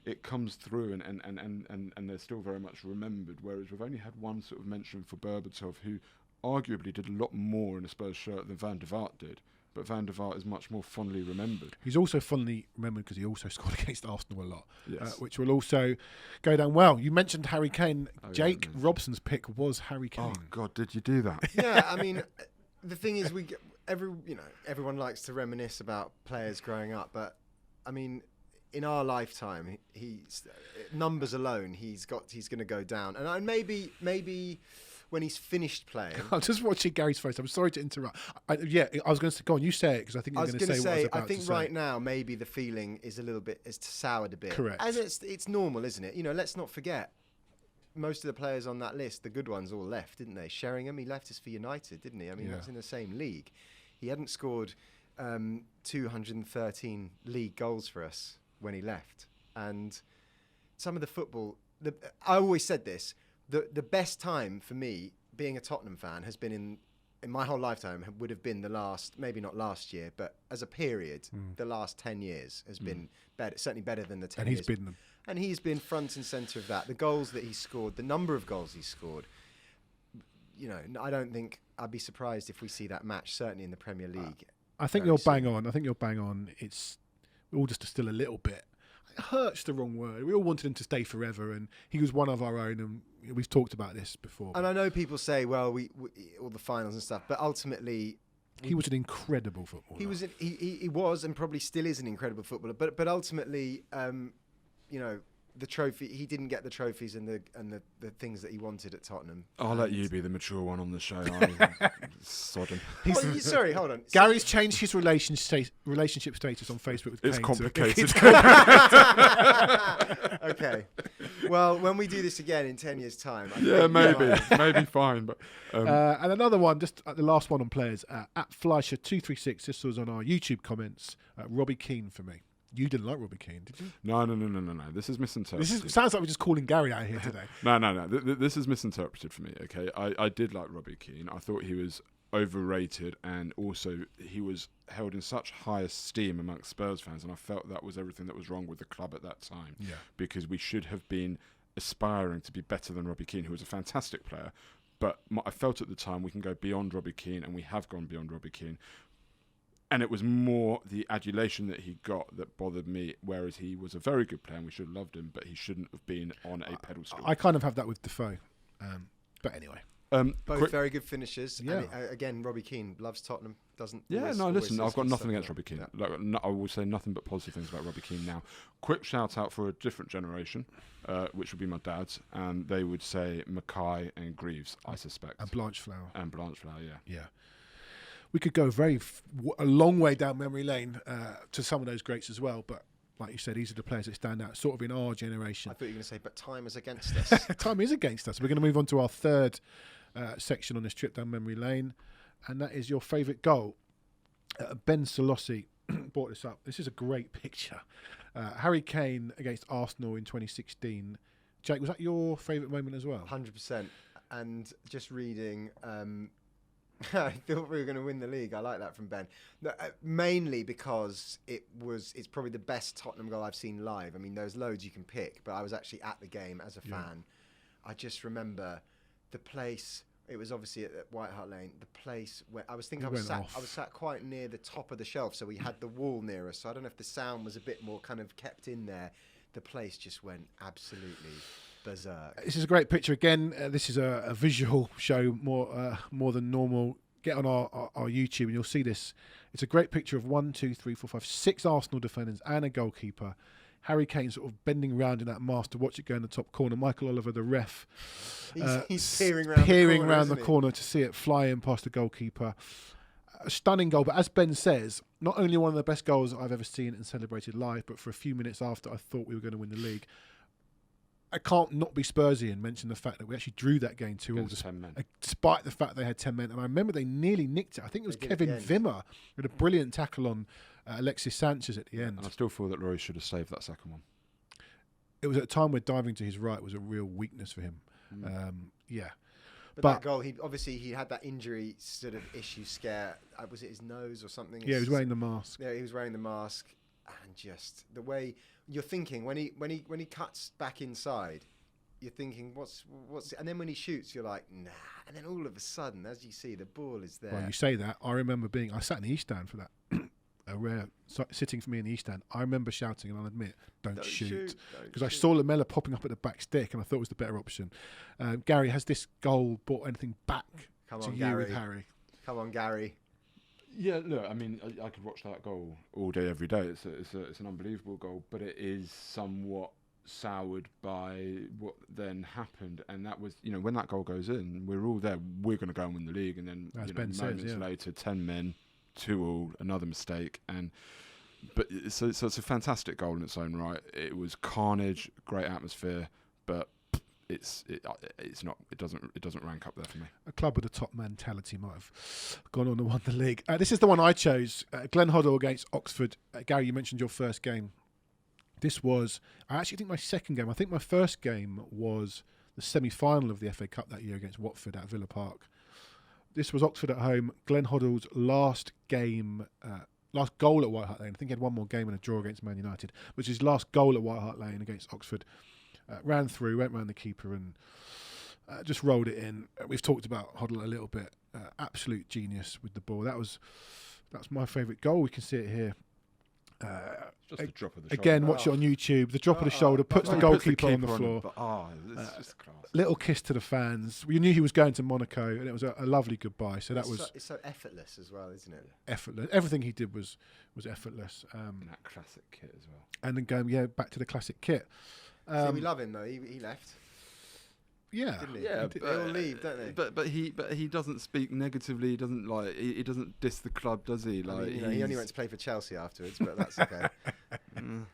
it comes through and they're still very much remembered. Whereas we've only had one sort of mention for Berbatov, who arguably did a lot more in a Spurs shirt than Van der Vaart did. But Van der Vaart is much more fondly remembered. He's also fondly remembered because he also scored against Arsenal a lot, Yes. which will also go down well. You mentioned Harry Kane. Oh, Jake yeah, Robson's pick was Harry Kane. Oh God, did you do that? Yeah, I mean, the thing is, everyone likes to reminisce about players growing up, but I mean, in our lifetime, he's numbers alone, he's going to go down, and maybe when he's finished playing. I'm just watching Gary's face. I'm sorry to interrupt. I was going to go on. You say it because I think you're going to say what I was about I think to say. right now maybe the feeling is a little bit is soured a bit. Correct. And it's normal, isn't it? You know, let's not forget. Most of the players on that list, the good ones, all left, didn't they? Sheringham, he left us for United, didn't he? I mean, that's in the same league. He hadn't scored 213 league goals for us when he left. And some of the football, I always said this, the best time for me, being a Tottenham fan, has been in my whole lifetime, would have been the last, maybe not last year, but as a period, the last 10 years has been better, certainly better than the 10 years. And he's been front and centre of that. The goals that he scored, the number of goals he scored, you know, I don't think I'd be surprised if we see that match, certainly in the Premier League. I think you're bang on. It's all just still a little bit. It hurts the wrong word. We all wanted him to stay forever, and he was one of our own, and we've talked about this before. And I know people say, well, we all the finals and stuff, but ultimately... He was an incredible footballer. He was and probably still is an incredible footballer, but ultimately, you know, the trophy, he didn't get the trophies and the things that he wanted at Tottenham. I'll let you be the mature one on the show. Sodden. Sorry, hold on. Gary's changed his relationship status on Facebook with Kane. It's complicated. Okay. Well, when we do this again in 10 years' time... maybe fine. But and another one, just the last one on players, at Fleischer236, this was on our YouTube comments, Robbie Keane for me. You didn't like Robbie Keane, did you? No. This is misinterpreted. Sounds like we're just calling Gary out here today. No. This is misinterpreted for me, okay? I did like Robbie Keane. I thought he was overrated, and also he was held in such high esteem amongst Spurs fans, and I felt that was everything that was wrong with the club at that time. Yeah. Because we should have been aspiring to be better than Robbie Keane, who was a fantastic player. But I felt at the time we can go beyond Robbie Keane, and we have gone beyond Robbie Keane. And it was more the adulation that he got that bothered me, whereas he was a very good player and we should have loved him, but he shouldn't have been on a pedestal. I kind of have that with Defoe. But anyway. Both very good finishers. Yeah. And, again, Robbie Keane loves Tottenham. Doesn't. Listen, I've got nothing against Robbie Keane. I will say nothing but positive things about Robbie Keane now. Quick shout out for a different generation, which would be my dad's, and they would say Mackay and Greaves, I suspect. And Blanchflower. Yeah. We could go a long way down memory lane to some of those greats as well, but like you said, these are the players that stand out, sort of in our generation. I thought you were going to say, but time is against us. Time is against us. We're going to move on to our third section on this trip down memory lane, and that is your favourite goal. Ben Solossi brought this up. This is a great picture. Harry Kane against Arsenal in 2016. Jake, was that your favourite moment as well? 100%. And just reading... I thought we were going to win the league. I like that from Ben. No, mainly because it's probably the best Tottenham goal I've seen live. I mean, there's loads you can pick, but I was actually at the game as a fan. I just remember the place. It was obviously at White Hart Lane. The place where I was thinking I was sat quite near the top of the shelf, so we had the wall near us. So I don't know if the sound was a bit more kind of kept in there. The place just went absolutely berserk. This is a great picture again. This is a visual show more than normal. Get on our YouTube and you'll see this. It's a great picture of 6 Arsenal defenders and a goalkeeper. Harry Kane sort of bending around in that mask to watch it go in the top corner. Michael Oliver, the ref, he's peering around the corner to see it fly in past the goalkeeper. A stunning goal, but as Ben says, not only one of the best goals I've ever seen and celebrated live, but for a few minutes after I thought we were going to win the league. I can't not be Spursy and mention the fact that we actually drew that game 2-all, despite the fact they had 10 men. And I remember they nearly nicked it. I think it was Kevin Wimmer with a brilliant tackle on Alexis Sanchez at the end. And I still feel that Roy should have saved that second one. it was at a time where diving to his right was a real weakness for him. Yeah. But But that goal, he had that injury sort of issue scare. Was it his nose or something? yeah, he was wearing the mask. Yeah, he was wearing the mask, and just the way you're thinking when he cuts back inside, you're thinking what's, and then when he shoots, you're like nah, and then all of a sudden, as you see, the ball is there. Well, you say that. I remember I sat in the East Stand for that. A rare sitting for me in the East Stand. I remember shouting, and I'll admit, don't shoot. Because I saw Lamela popping up at the back stick, and I thought it was the better option. Gary, has this goal brought anything back to you with Harry? Come on, Gary. Yeah, look, I mean, I could watch that goal all day, every day. It's an unbelievable goal, but it is somewhat soured by what then happened, and that was, when that goal goes in, we're all there. We're going to go and win the league, and then moments later, 10 men. 2-2, another mistake, but it's a fantastic goal in its own right. It was carnage, great atmosphere, but it doesn't rank up there for me. A club with a top mentality might have gone on and won the league. This is the one I chose. Glenn Hoddle against Oxford. Gary, you mentioned your first game. This was, I actually think, my second game. I think my first game was the semi-final of the FA Cup that year against Watford at Villa Park. This was Oxford at home. Glenn Hoddle's last goal at White Hart Lane. I think he had one more game and a draw against Man United, which is his last goal at White Hart Lane against Oxford. Ran through, went round the keeper and just rolled it in. We've talked about Hoddle a little bit. Absolute genius with the ball. That's my favourite goal. We can see it here. Just the drop of the shoulder. Again, watch it on YouTube. The drop of the shoulder puts the goalkeeper on the floor. It's just class. Little kiss to the fans. We knew he was going to Monaco, and it was a lovely goodbye. So it's so effortless as well, isn't it? Effortless. Everything he did was effortless. And that classic kit as well. And then going back to the classic kit. We love him though. He left. Yeah, didn't he? Yeah, they all leave, don't they? But he doesn't speak negatively. He doesn't he doesn't diss the club, does he? Like he only went to play for Chelsea afterwards, but that's okay.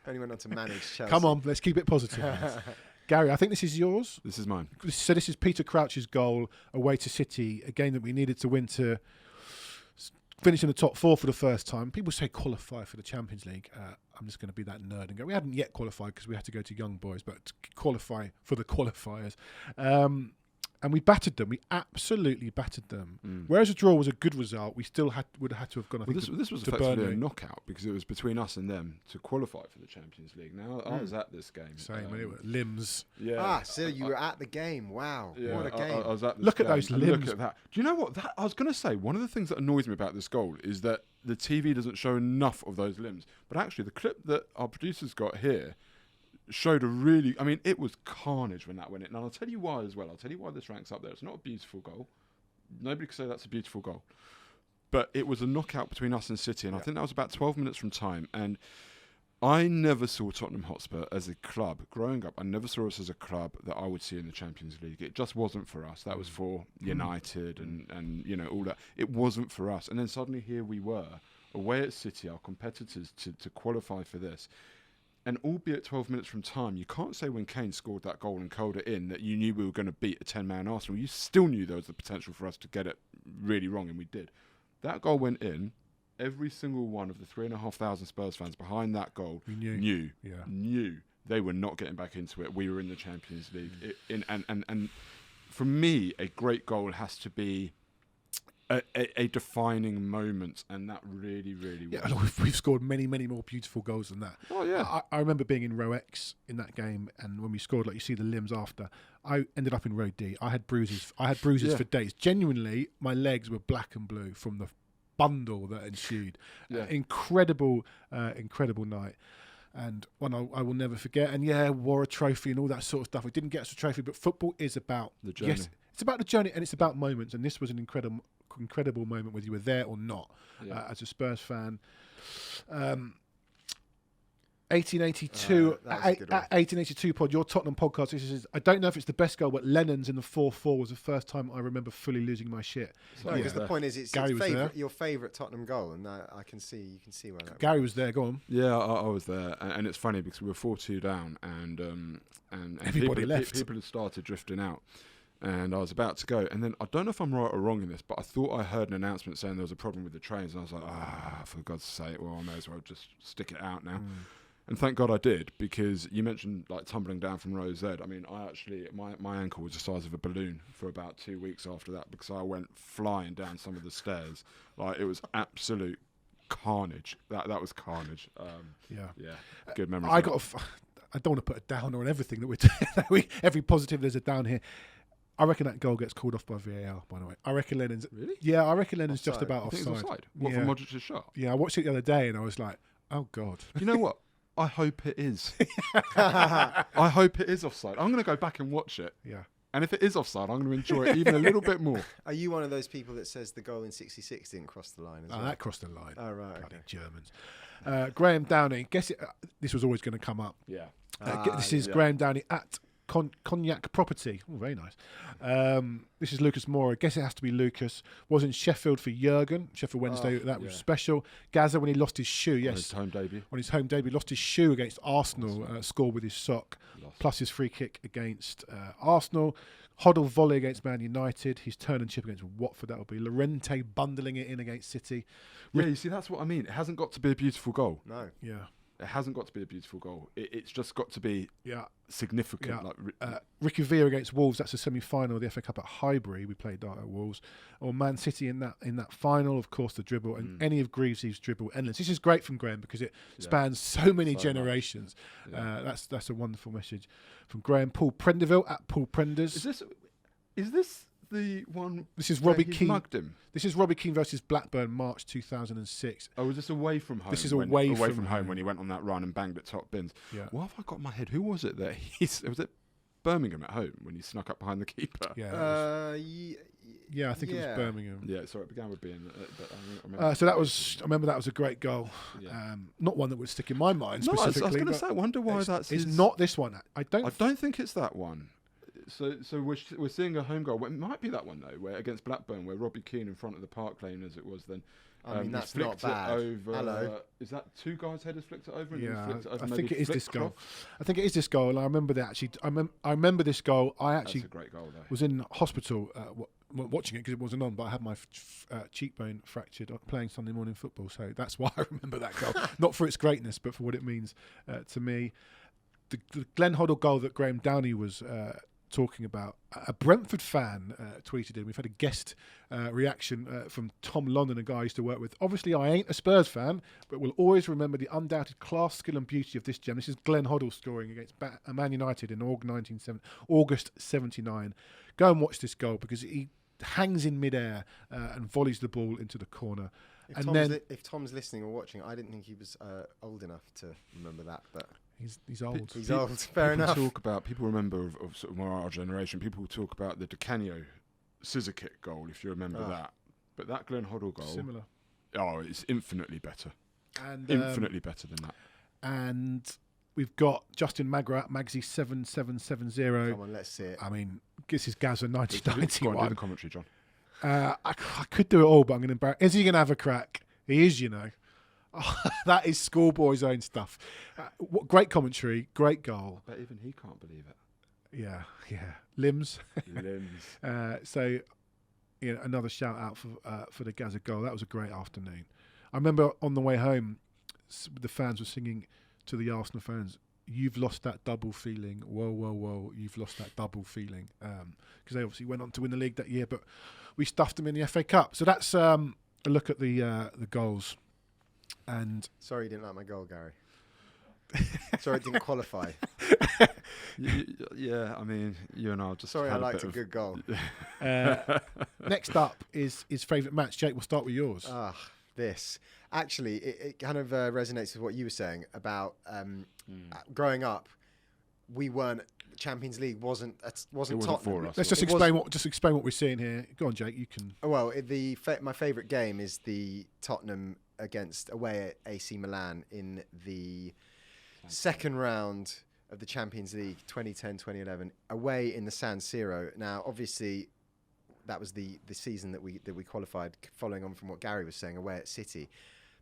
Only went on to manage Chelsea. Come on, let's keep it positive. Gary, I think this is yours. This is mine. So this is Peter Crouch's goal away to City, a game that we needed to win to finish in the top 4 for the first time. People say qualify for the Champions League. I'm just going to be that nerd and go, we hadn't yet qualified because we had to go to Young Boys, but to qualify for the qualifiers. And we battered them. We absolutely battered them. Whereas a draw was a good result, we still would have had to have gone. This was effectively a knockout because it was between us and them to qualify for the Champions League. Now I was at this game. Same, when it was limbs. Yeah. So you were at the game. Wow, yeah, what a game! I was at this look game, at those limbs. Look at that. Do you know what? I was going to say one of the things that annoys me about this goal is that the TV doesn't show enough of those limbs. But actually, the clip that our producers got here showed it was carnage when that went in. And I'll tell you why as well. I'll tell you why this ranks up there. It's not a beautiful goal. Nobody could say that's a beautiful goal. But it was a knockout between us and City, and I think that was about 12 minutes from time. And I never saw Tottenham Hotspur as a club. Growing up, I never saw us as a club that I would see in the Champions League. It just wasn't for us. That was for United and all that. It wasn't for us. And then suddenly here we were, away at City, our competitors, to qualify for this. And albeit 12 minutes from time, you can't say when Kane scored that goal and curled it in that you knew we were going to beat a 10-man Arsenal. You still knew there was the potential for us to get it really wrong, and we did. That goal went in. Every single one of the 3,500 Spurs fans behind that goal knew they were not getting back into it. We were in the Champions League. And for me, a great goal has to be a defining moment, and that really was. Yeah, we've scored many more beautiful goals than that. Oh yeah, I remember being in row X in that game, and when we scored, like you see the limbs after. I ended up in row D. I had bruises for days. Genuinely, my legs were black and blue from the bundle that ensued. Incredible night. And one I will never forget. And wore a trophy and all that sort of stuff. We didn't get us a trophy, but football is about the journey. Yes, it's about the journey and it's about moments. And this was an incredible moment, whether you were there or not, as a Spurs fan. 1882 pod, your Tottenham podcast. This is, I don't know if it's the best goal, but Lennon's in the 4-4 was the first time I remember fully losing my shit. Because the point is, it's Gary was there. Your favourite Tottenham goal, and you can see where that. Gary was there. Go on. Yeah, I was there, and it's funny because we were 4-2 down, and everybody left. People had started drifting out. And I was about to go. And then, I don't know if I'm right or wrong in this, but I thought I heard an announcement saying there was a problem with the trains. And I was like, for God's sake, well, I may as well just stick it out now. And thank God I did, because you mentioned like tumbling down from row Z. I mean, my ankle was the size of a balloon for about 2 weeks after that, because I went flying down some of the stairs. Like, it was absolute carnage. That was carnage. Yeah, good memories. I don't want to put a downer on everything that we're doing. Every positive there's a down here. I reckon that goal gets called off by VAR, by the way. I reckon Lennon's... Really? Yeah, I reckon Lennon's Offside. just about I think offside. it's offside. What, Yeah. from Modric's shot? Yeah, I watched it the other day and I was like, oh, God. You know what? I hope it is. I hope it is offside. I'm going to go back and watch it. Yeah. And if it is offside, I'm going to enjoy it even a little bit more. Are you one of those people that says the goal in '66 didn't cross the line as well? That crossed the line. Oh, right. Bloody Okay. Germans. Graham Downey. Guess it. This was always going to come up. Yeah. This is yeah. Graham Downey at Cognac Property. Oh, very nice. This is Lucas Moura. Guess it has to be Lucas. Was in Sheffield for Jurgen. Sheffield Wednesday. That was yeah. special. Gaza when he lost his shoe. On Yes. his home debut. On his home debut, lost his shoe against Arsenal. Scored with his sock. Lost. Plus his free kick against Arsenal. Hoddle volley against Man United. His turn and chip against Watford. That will be Llorente bundling it in against City. Yeah, you see, that's what I mean. It hasn't got to be a beautiful goal. No. Yeah. It hasn't got to be a beautiful goal. It's just got to be Yeah. significant. Yeah. Like, Ricky Villa against Wolves. That's a semi-final of the FA Cup at Highbury. We played that at Wolves. Or Man City in that final. Of course, the dribble and any of Greaves's dribble endless. This is great from Graham because it spans so many generations. That's a wonderful message from Graham. Paul Prenderville at Paul Prenders. Is this the one? This is where Robbie he's Keane. mugged him. This is Robbie Keane versus Blackburn, March 2006. Oh, is this away from home? This is when- away from from home home. when he went on that run and banged at top bins. Yeah. What have I got in my head? Who was it that was it Birmingham at home when he snuck up behind the keeper? Yeah. I think it was Birmingham. Yeah, sorry, it began with being. But I remember So that was. I remember that was a great goal. Yeah. Not one that would stick in my mind No, I was specifically. going to but say, I wonder why it's, that's. It's his- not this one. I don't. I don't think it's that one. So we're seeing a home goal. Well, it might be that one though, where against Blackburn, where Robbie Keane in front of the Park Lane as it was then. I mean, he that's not flicked it bad. Over, Hello. Is that two guys' headers flicked it over? And Yeah, then flicked it over, I maybe think it is this flicked goal. off? I think it is this goal, and I remember that actually. I remember this goal. I That's actually a great goal though. was in hospital watching it because it wasn't on, but I had my cheekbone fractured playing Sunday morning football, so that's why I remember that goal. Not for its greatness, but for what it means to me. The Glenn Hoddle goal that Graham Downey was talking about, a Brentford fan tweeted in. We've had a guest reaction from Tom London, a guy I used to work with. Obviously, I ain't a Spurs fan, but will always remember the undoubted class, skill and beauty of this gem. This is Glenn Hoddle scoring against Man United in August 79. Go and watch this goal because he hangs in midair and volleys the ball into the corner. If Tom's listening or watching, I didn't think he was old enough to remember that, but he's old. he's old. Fair enough. People remember of sort of more our generation. People talk about the Di Canio scissor kick goal, if you remember that. But that Glenn Hoddle goal, Similar. Oh, it's infinitely better. And Infinitely better than that. And we've got Justin Magra at Magsy 7770. Come on, let's see it. I mean, this is Gaza Go on, do 1991. the commentary, John. I could do it all, but I'm going to embarrass. Is he going to have a crack? He is, you know. That is schoolboy's own stuff. What great commentary, great goal. But even he can't believe it. Yeah. Limbs. Limbs. So, another shout out for the Gaza goal. That was a great afternoon. I remember on the way home, the fans were singing to the Arsenal fans, "You've lost that double feeling. Whoa, whoa, whoa! You've lost that double feeling." Because they obviously went on to win the league that year, but we stuffed them in the FA Cup. So that's a look at the goals. And Sorry you didn't like my goal, Gary. Sorry it didn't qualify. Yeah, I mean, you and I just. Sorry I had liked bit a of- good goal. next up is his favourite match. Jake, we'll start with yours. This. Actually, it kind of resonates with what you were saying about growing up. We weren't. Champions League wasn't wasn't Tottenham. for us. Let's just It explain was- what we're seeing here. Go on, Jake. You can. Well, my favourite game is the Tottenham away at AC Milan in the second round of the Champions League 2010-2011 away in the San Siro. Now, obviously, that was the season that we qualified, following on from what Gary was saying, away at City.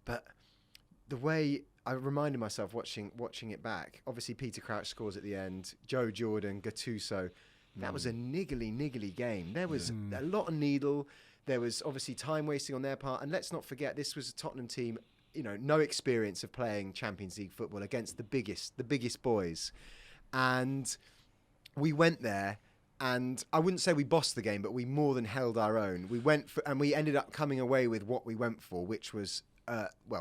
But the way I reminded myself watching it back, obviously Peter Crouch scores at the end, Joe Jordan, Gattuso. That was a niggly game. There was a lot of needle. There was obviously time wasting on their part. And let's not forget, this was a Tottenham team no experience of playing Champions League football against the biggest boys. And we went there, and I wouldn't say we bossed the game, but we more than held our own. We went for, and we ended up coming away with what we went for, which was,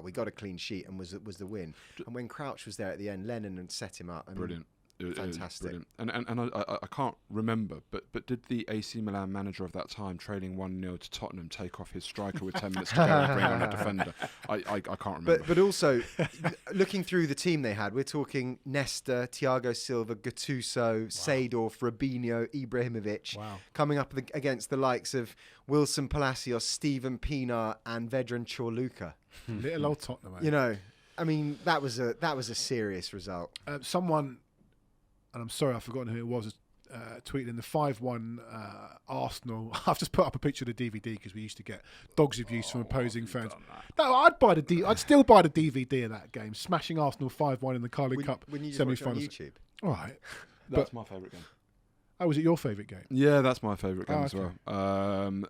we got a clean sheet and was the win. And when Crouch was there at the end, Lennon had set him up. And brilliant. Fantastic. Brilliant. And I can't remember, but did the AC Milan manager of that time, trailing 1-0 to Tottenham, take off his striker with 10 minutes to go and bring on a defender? I can't remember. But also, looking through the team they had, we're talking Nesta, Thiago Silva, Gattuso, Seedorf, Robinho, Ibrahimovic, coming up against the likes of Wilson Palacios, Steven Pienaar, and Vedran Chorluka. Little old Tottenham, mate. You know, I mean, that was a serious result. Someone, and I'm sorry I've forgotten who it was, tweeted in the 5-1 Arsenal. I've just put up a picture of the DVD because we used to get dogs of use from opposing fans. No, I'd still buy the DVD of that game, smashing Arsenal 5-1 in the Carling Cup semi-finals. On YouTube. All right, that's my favourite game. Oh, was it your favourite game? Yeah, that's my favourite game as well. And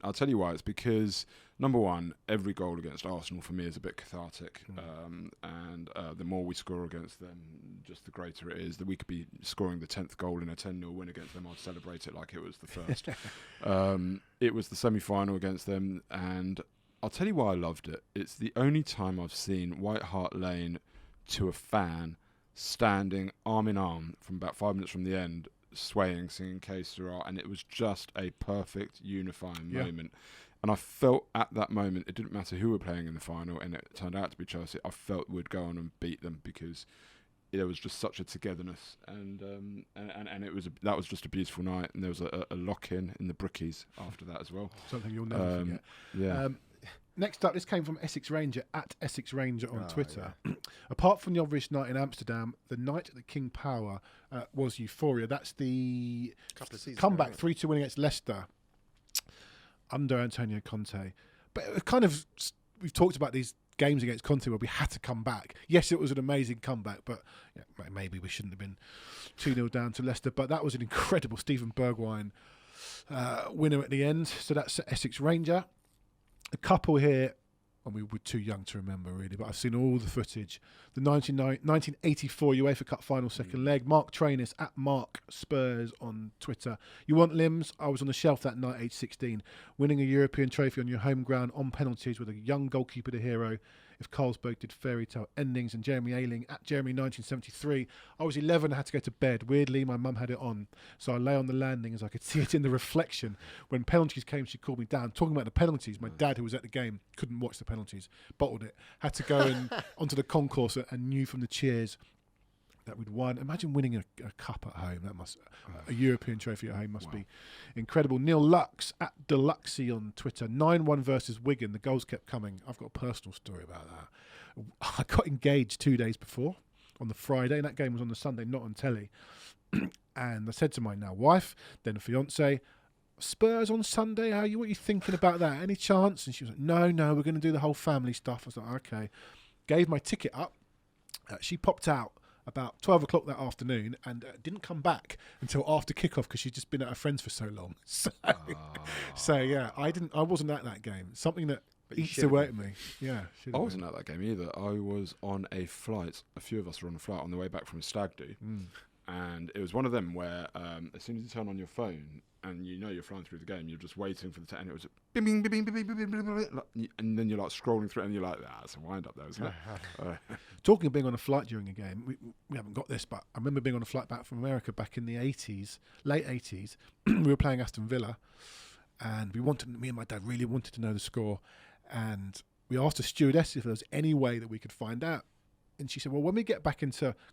I'll tell you why. It's because, number one, every goal against Arsenal for me is a bit cathartic. And the more we score against them, just the greater it is. That we could be scoring the 10th goal in a 10-0 win against them. I'd celebrate it like it was the first. It was the semi-final against them. And I'll tell you why I loved it. It's the only time I've seen White Hart Lane to a fan standing arm in arm from about 5 minutes from the end, swaying, singing K Sera, and it was just a perfect unifying moment. And I felt at that moment, it didn't matter who were playing in the final, and it turned out to be Chelsea, I felt we'd go on and beat them because there was just such a togetherness, and that was just a beautiful night. And there was a lock-in the brookies after that as well. Something you'll never forget. Yeah. Next up, this came from Essex Ranger at Essex Ranger on Twitter. Yeah. Apart from the obvious night in Amsterdam, the night at the King Power was euphoria. That's the comeback 3-2 win against Leicester under Antonio Conte. But it kind of, we've talked about these games against Conte where we had to come back. Yes, it was an amazing comeback, but maybe we shouldn't have been 2-0 down to Leicester. But that was an incredible Steven Bergwijn winner at the end. So that's Essex Ranger. A couple here, and we were too young to remember really, but I've seen all the footage. The 1984 UEFA Cup final second leg. Mark Trainis at Mark Spurs on Twitter. You want limbs? I was on the shelf that night, age 16, winning a European trophy on your home ground on penalties with a young goalkeeper the hero. If Carlsberg did fairy tale endings, and Jeremy Ayling at Jeremy 1973. I was 11 and had to go to bed. Weirdly, my mum had it on, so I lay on the landing as I could see it in the reflection. When penalties came, she called me down. Talking about the penalties, my dad, who was at the game, couldn't watch the penalties, bottled it, had to go onto the concourse and knew from the cheers that we'd won. Imagine winning a cup at home. That must a European trophy at home must be incredible. Neil Lux at Deluxy on Twitter. 9-1 versus Wigan. The goals kept coming. I've got a personal story about that. I got engaged 2 days before on the Friday, and that game was on the Sunday, not on telly. And I said to my now wife, then fiance, Spurs on Sunday. What are you thinking about that? Any chance? And she was like, no, we're going to do the whole family stuff. I was like, okay. Gave my ticket up. She popped out about 12 o'clock that afternoon and didn't come back until after kickoff because she'd just been at her friends for so long. So yeah, I wasn't at that game. Something that eats away at me. Yeah, I wasn't at that game either. I was on a flight. A few of us were on a flight on the way back from a stag do, and it was one of them where as soon as you turn on your phone and you know you're flying through the game, you're just waiting for the and it was bing, bing, bing, bing, bing, bing, bing, bing, bing, and then you're like scrolling through it and you're like, that's a wind up there, isn't it? Talking of being on a flight during a game, we haven't got this, but I remember being on a flight back from America back in the 80s, late 80s. We were playing Aston Villa, and me and my dad really wanted to know the score, and we asked the stewardess if there was any way that we could find out. And she said, well, when we get back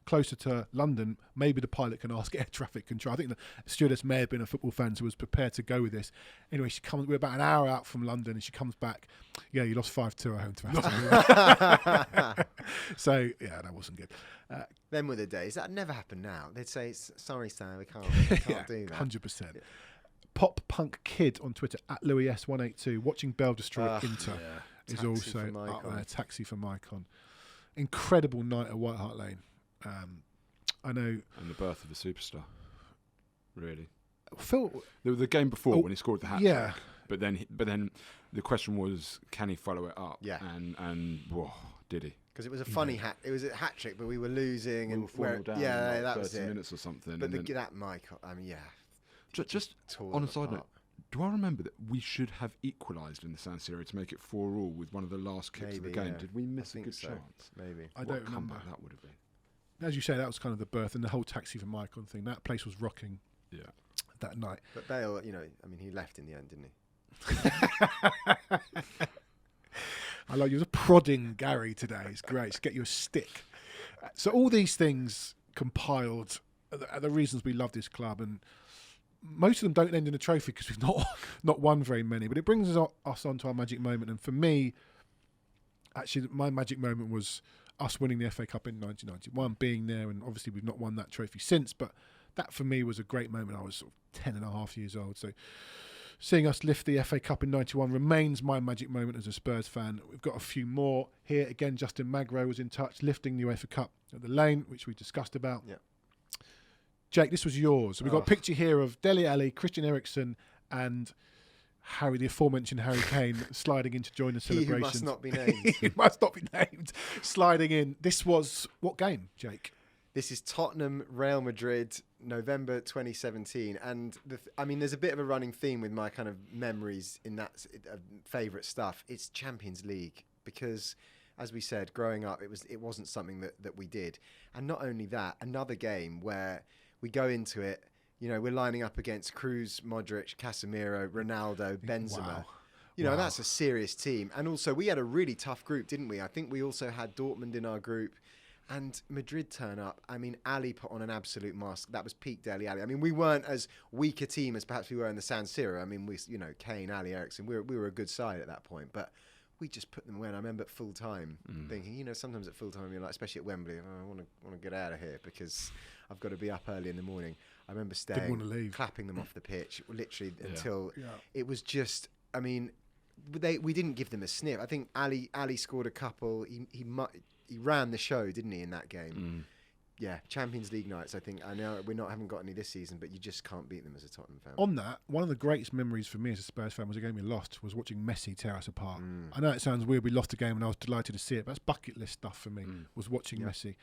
closer to London, maybe the pilot can ask air traffic control. I think the stewardess may have been a football fan who was prepared to go with this. Anyway, we're about an hour out from London, and she comes back. Yeah, you lost 5-2 at home to Aston Villa. So, yeah, that wasn't good. Them were the days. That never happened now. They'd say, sorry, Sam, we can't do that. 100%. Yeah. Pop Punk Kid on Twitter, at Louis S182, watching Bell destroy Inter is also up there. Taxi for Mycon. Incredible night at White Hart Lane. I know. And the birth of a superstar. Really. Phil. The game before when he scored the hat trick. But then the question was, can he follow it up? Yeah. And whoa, did he? Because it was a funny hat. It was a hat trick, but we were losing, and We were 4-0 down yeah, in that 30 was it. minutes or something. But and that Michael, I mean, yeah. just tore on a them side note, apart. do I remember that we should have equalised in the San Siro to make it 4-4 with one of the last kicks of the Maybe, game? yeah. Did we miss a think good so. chance? Maybe. I What don't a remember. comeback that would have been. As you say, that was kind of the birth, and the whole taxi for Michael thing. That place was rocking. Yeah. That night. But Bale, you know, I mean, he left in the end, didn't he? I like you were prodding Gary today. It's great. Let's get you a stick. So all these things compiled are the reasons we love this club, and most of them don't end in a trophy because we've not won very many. But it brings us on to our magic moment, and for me, actually, my magic moment was us winning the FA Cup in 1991, being there, and obviously we've not won that trophy since, but that for me was a great moment. I was sort of 10 and a half years old, so seeing us lift the FA Cup in 91 remains my magic moment as a Spurs fan. We've got a few more here. Again, Justin Magro was in touch, lifting the UEFA Cup at the Lane, which we discussed about. Yeah. Jake, this was yours. We've got a picture here of Dele Alli, Christian Eriksen, and Harry, the aforementioned Harry Kane, sliding in to join the He celebrations. who must not be named. He must not be named. Sliding in. This was what game, Jake? This is Tottenham, Real Madrid, November 2017. And I mean, there's a bit of a running theme with my kind of memories in that favourite stuff. It's Champions League because, as we said, growing up, it wasn't something that we did. And not only that, another game where we go into it, you know, we're lining up against Cruz, Modric, Casemiro, Ronaldo, Benzema. Wow. You know, that's a serious team. And also, we had a really tough group, didn't we? I think we also had Dortmund in our group. And Madrid turn up. I mean, Ali put on an absolute mask. That was peak Dele Alli. I mean, we weren't as weak a team as perhaps we were in the San Siro. I mean, Kane, Ali, Eriksen, we were a good side at that point. But we just put them away. And I remember at full time thinking, you know, sometimes at full time you're like, especially at Wembley, I want to get out of here because I've got to be up early in the morning. I remember Didn't want to leave. clapping them off the pitch, literally until Yeah. it was just. I mean, we didn't give them a sniff. I think Ali scored a couple. He ran the show, didn't he, in that game? Yeah, Champions League nights. I think I know haven't got any this season, but you just can't beat them as a Tottenham fan. On that, one of the greatest memories for me as a Spurs fan was a game we lost, was watching Messi tear us apart. I know it sounds weird, we lost a game and I was delighted to see it, but that's bucket list stuff for me, was watching Messi.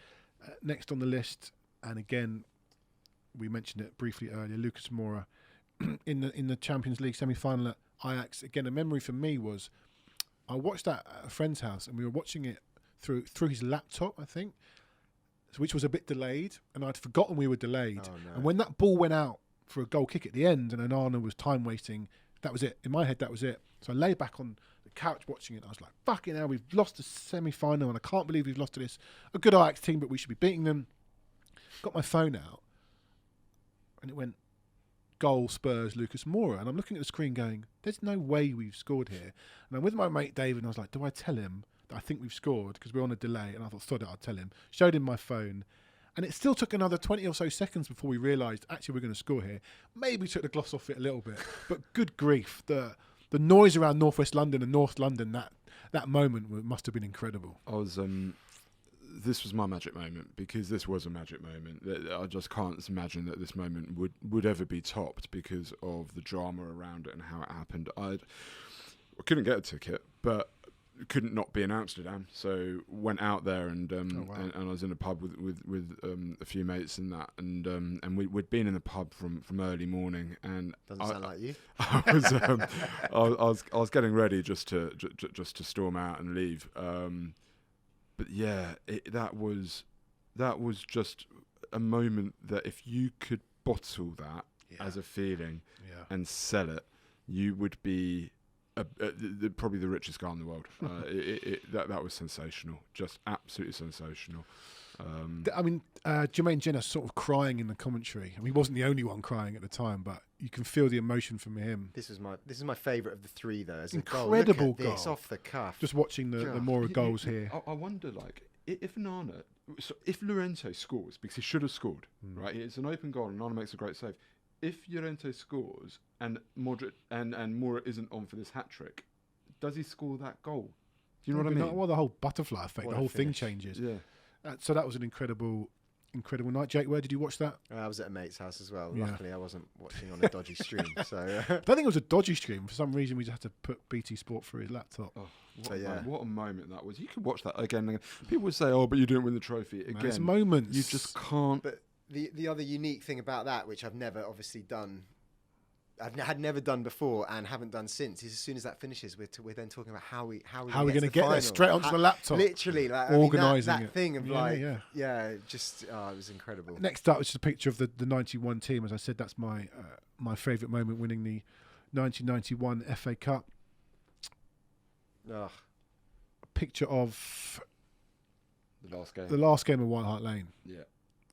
Next on the list, and again, we mentioned it briefly earlier, Lucas Moura in the Champions League semi-final at Ajax. Again, a memory for me was, I watched that at a friend's house and we were watching it through his laptop, I think, which was a bit delayed, and I'd forgotten we were delayed. Oh, no. And when that ball went out for a goal kick at the end and Onana was time wasting, that was it. In my head, that was it. So I lay back on the couch watching it. I was like, fucking hell, we've lost the semi-final and I can't believe we've lost to this. A good Ajax team, but we should be beating them. Got my phone out and it went, goal Spurs, Lucas Moura. And I'm looking at the screen going, there's no way we've scored here. And I'm with my mate David and I was like, do I tell him that I think we've scored because we're on a delay? And I thought, sod it, I'll tell him. Showed him my phone. And it still took another 20 or so seconds before we realised, actually, we're going to score here. Maybe took the gloss off it a little bit. But good grief, the noise around North West London and North London, that moment must have been incredible. This was my magic moment because this was a magic moment. I just can't imagine that this moment would ever be topped because of the drama around it and how it happened. I couldn't get a ticket, but couldn't not be in Amsterdam, so went out there and and I was in a pub with a few mates and that, and we'd been in the pub from early morning, and Doesn't sound like you. I was getting ready just to storm out and leave, but yeah, that was just a moment that if you could bottle that as a feeling and sell it, you would be probably the richest guy in the world. That was sensational, just absolutely sensational. I mean, Jermaine Jenner sort of crying in the commentary. I mean, he wasn't the only one crying at the time, but you can feel the emotion from him. This is my favourite of the three, though. As Incredible goal. Look at this goal. off the cuff. Just watching the Moura goals here. I wonder, like, if Nana, if Llorente scores, because he should have scored, right? It's an open goal and Nana makes a great save. If Llorente scores and Modric and Moura isn't on for this hat trick, does he score that goal? Do you know what I mean? Well, the whole butterfly effect, What the a whole thing finish. changes. Yeah. So that was an incredible incredible night. Jake, where did you watch that? I was at a mate's house as well. Yeah. Luckily, I wasn't watching on a dodgy stream. So I don't think it was a dodgy stream. For some reason, we just had to put BT Sport through his laptop. Oh, So, yeah. what a moment that was. You could watch that again and again. People would say, oh, but you didn't win the trophy. Man, Again, it's moments. you just can't. But the other unique thing about that, which I've never obviously done, had never done before and haven't done since, is as soon as that finishes, we're then talking about how we're going to get there straight onto the laptop. Literally, like organising that it. thing of Yeah. it was incredible. Next up is just a picture of the 91 team. As I said, that's my favourite moment, winning the 1991 FA Cup. Ugh. A picture of The last game of White Hart Lane. Yeah.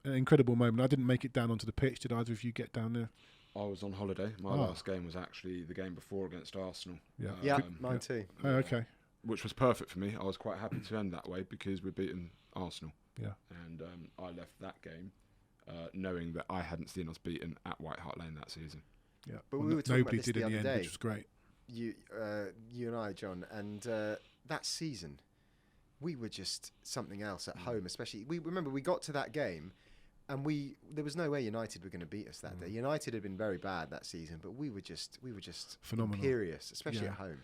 An incredible moment. I didn't make it down onto the pitch. Did either of you get down there? I was on holiday. My last game was actually the game before against Arsenal. Yeah. Mine too. Oh, okay. Which was perfect for me. I was quite happy to end that way because we'd beaten Arsenal. Yeah. And I left that game knowing that I hadn't seen us beaten at White Hart Lane that season. Yeah. But Well, we were talking nobody about this did the in the other end, day. which was great. You and I, John, and that season, we were just something else at home. Especially, we got to that game, and there was no way United were going to beat us that day. United had been very bad that season, but we were just Phenomenal. imperious, especially at home.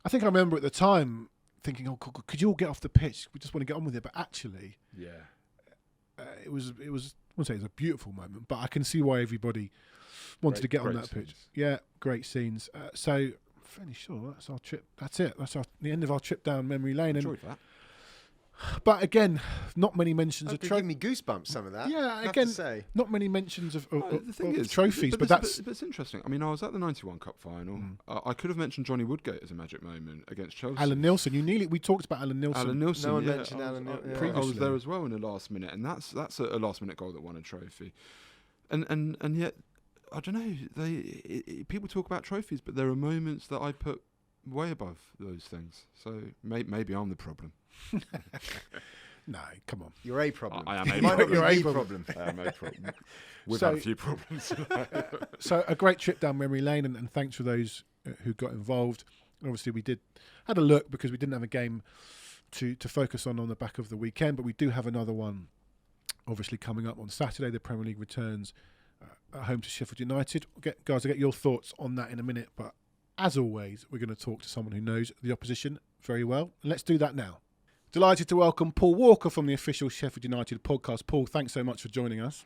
I think I remember at the time thinking, "Oh, could you all get off the pitch? We just want to get on with it." But actually, it was. I wouldn't say it was a beautiful moment, but I can see why everybody wanted to get on that pitch. Scenes. Yeah, great scenes. So, I'm fairly sure that's our trip. That's it. That's the end of our trip down memory lane. Enjoyed that. But again, not many mentions of Give me goosebumps. Some of that. Yeah, I have again, to say. not many mentions of The thing is, trophies. But it's interesting. I mean, I was at the 91 Cup final. I could have mentioned Johnny Woodgate as a magic moment against Chelsea. Alan Nilsson. We talked about Alan Nilsson. Alan Nilsson. No one yeah, mentioned Alan Nilsson. I was there as well in the last minute, and that's a last minute goal that won a trophy. And yet, I don't know. People talk about trophies, but there are moments that I put way above those things. So maybe I'm the problem. No, come on. You're a problem. I am You a might not be problem. the problem. I am a problem. We've So- had a few problems. So a great trip down memory lane, and thanks for those who got involved. Obviously, we had a look because we didn't have a game to focus on the back of the weekend, but we do have another one. Obviously, coming up on Saturday, the Premier League returns at home to Sheffield United. Guys, I'll get your thoughts on that in a minute, but as always, we're going to talk to someone who knows the opposition very well. And let's do that now. Delighted to welcome Paul Walker from the official Sheffield United podcast. Paul, thanks so much for joining us.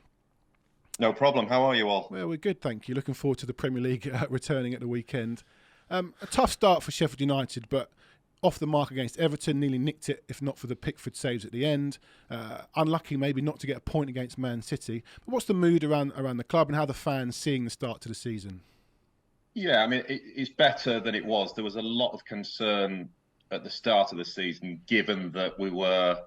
No problem. How are you all? Well, we're good, thank you. Looking forward to the Premier League returning at the weekend. A tough start for Sheffield United, but off the mark against Everton, nearly nicked it, if not for the Pickford saves at the end. Unlucky maybe not to get a point against Man City. But what's the mood around the club and how the fans seeing the start to the season? Yeah, I mean, it's better than it was. There was a lot of concern at the start of the season, given that we were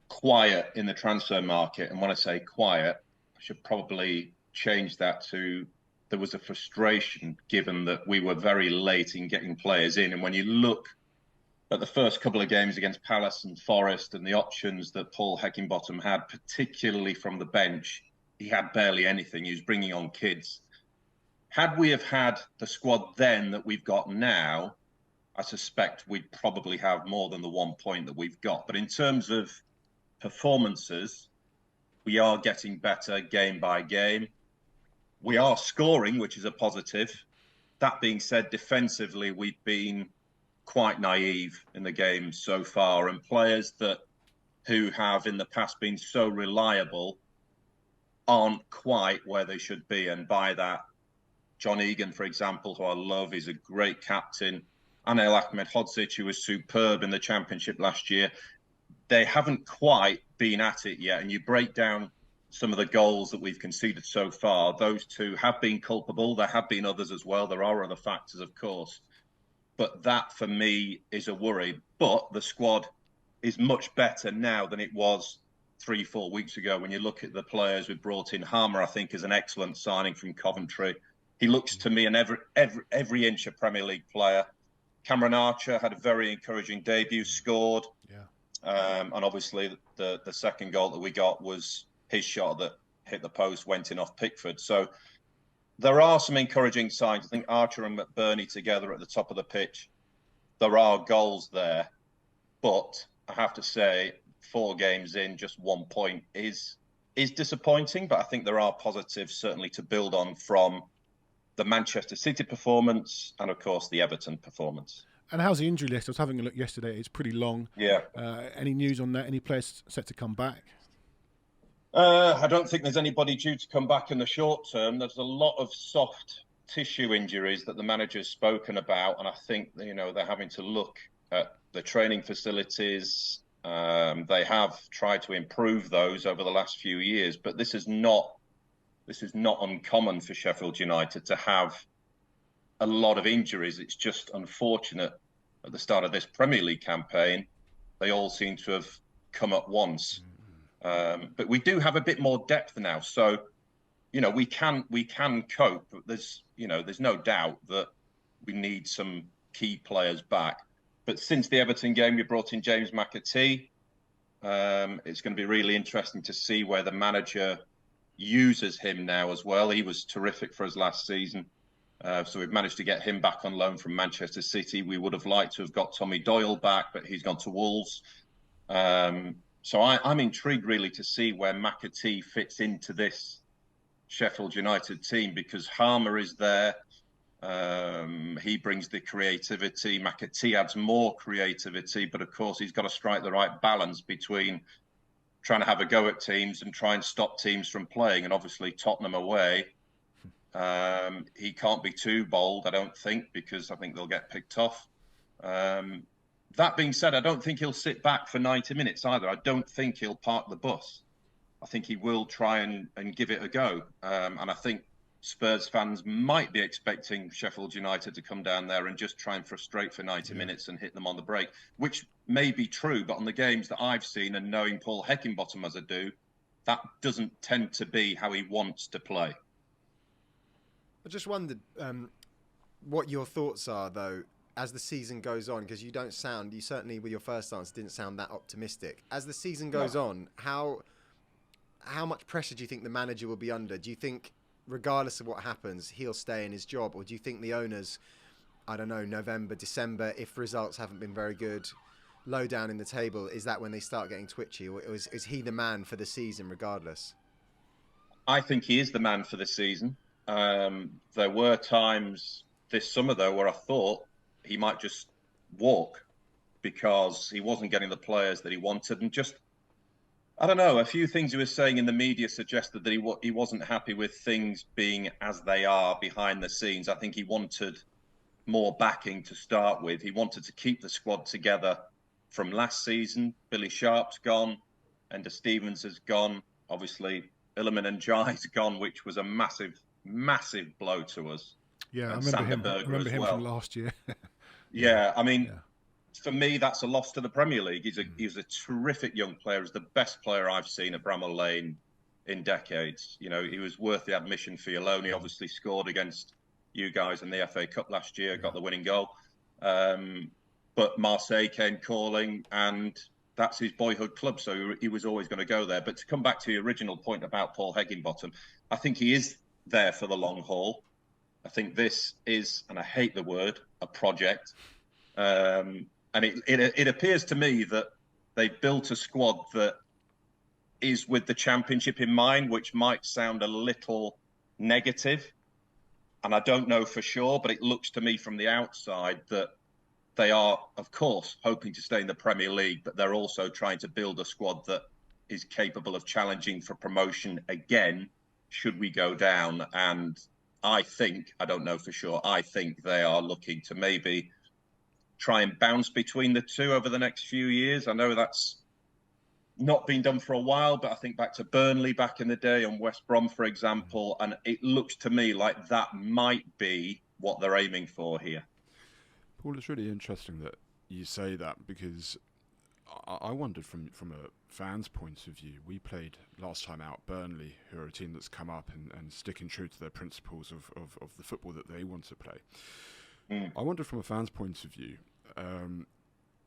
quiet in the transfer market. And when I say quiet, I should probably change that to there was a frustration, given that we were very late in getting players in. And when you look at the first couple of games against Palace and Forest and the options that Paul Heckingbottom had, particularly from the bench, he had barely anything. He was bringing on kids. Had we have had the squad then that we've got now, I suspect we'd probably have more than the 1 point that we've got. But in terms of performances, we are getting better game by game. We are scoring, which is a positive. That being said, defensively, we've been quite naive in the game so far. And players who have in the past been so reliable aren't quite where they should be. And by that, John Egan, for example, who I love, is a great captain. Anel Ahmedhodzic, who was superb in the Championship last year. They haven't quite been at it yet. And you break down some of the goals that we've conceded so far. Those two have been culpable. There have been others as well. There are other factors, of course. But that, for me, is a worry. But the squad is much better now than it was 3-4 weeks ago. When you look at the players we brought in, Harmer, I think, is an excellent signing from Coventry. He looks to me an every inch a Premier League player. Cameron Archer had a very encouraging debut, scored. Yeah. And obviously the second goal that we got was his shot that hit the post, went in off Pickford. So there are some encouraging signs. I think Archer and McBurney together at the top of the pitch. There are goals there. But I have to say, 4 games in, just 1 point is is disappointing, but I think there are positives certainly to build on from the Manchester City performance and, of course, the Everton performance. And how's the injury list? I was having a look yesterday. It's pretty long. Yeah. Any news on that? Any players set to come back? I don't think there's anybody due to come back in the short term. There's a lot of soft tissue injuries that the manager's spoken about, and I think they're having to look at the training facilities. They have tried to improve those over the last few years, but this is not uncommon for Sheffield United to have a lot of injuries. It's just unfortunate at the start of this Premier League campaign, they all seem to have come at once. But we do have a bit more depth now, so we can cope. But there's no doubt that we need some key players back. But since the Everton game, we brought in James McAtee. It's going to be really interesting to see where the manager uses him now as well. He was terrific for us last season. So we've managed to get him back on loan from Manchester City. We would have liked to have got Tommy Doyle back, but he's gone to Wolves. So I'm intrigued really to see where McAtee fits into this Sheffield United team, because Harmer is there. He brings the creativity. McAtee adds more creativity, but of course he's got to strike the right balance between trying to have a go at teams and try and stop teams from playing. And obviously Tottenham away, he can't be too bold, I don't think, because I think they'll get picked off. That being said, I don't think he'll sit back for 90 minutes either. I don't think he'll park the bus. I think he will try and give it a go. And I think Spurs fans might be expecting Sheffield United to come down there and just try and frustrate for 90 minutes and hit them on the break, which may be true, but on the games that I've seen and knowing Paul Heckingbottom as I do, that doesn't tend to be how he wants to play. I just wondered what your thoughts are, though, as the season goes on, because you certainly with your first answer didn't sound that optimistic. As the season goes on, how much pressure do you think the manager will be under? Do you think, regardless of what happens, he'll stay in his job? Or do you think the owners, I don't know, November, December, if results haven't been very good, low down in the table, is that when they start getting twitchy? Or is he the man for the season regardless? I think he is the man for the season. There were times this summer, though, where I thought he might just walk because he wasn't getting the players that he wanted. And just, I don't know, a few things he was saying in the media suggested that he wasn't happy with things being as they are behind the scenes. I think he wanted more backing to start with. He wanted to keep the squad together from last season. Billy Sharp's gone. Enda Stevens has gone. Obviously, Iliman Ndiaye's gone, which was a massive blow to us. Yeah, and I remember him from last year. Yeah, I mean, for me, that's a loss to the Premier League. He's a terrific young player. He's the best player I've seen at Bramall Lane in decades. He was worth the admission fee alone. He obviously scored against you guys in the FA Cup last year, got the winning goal. But Marseille came calling, and that's his boyhood club, so he was always going to go there. But to come back to your original point about Paul Heckingbottom, I think he is there for the long haul. I think this is, and I hate the word, a project. And it appears to me that they built a squad that is with the Championship in mind, which might sound a little negative. And I don't know for sure, but it looks to me from the outside that they are, of course, hoping to stay in the Premier League, but they're also trying to build a squad that is capable of challenging for promotion again, should we go down. And I don't know for sure, I think they are looking to maybe try and bounce between the two over the next few years. I know that's not been done for a while, but I think back to Burnley back in the day and West Brom, for example, and it looks to me like that might be what they're aiming for here. Paul, it's really interesting that you say that, because I wondered from a fan's point of view. We played last time out Burnley, who are a team that's come up and sticking true to their principles of the football that they want to play. I wonder from a fan's point of view, and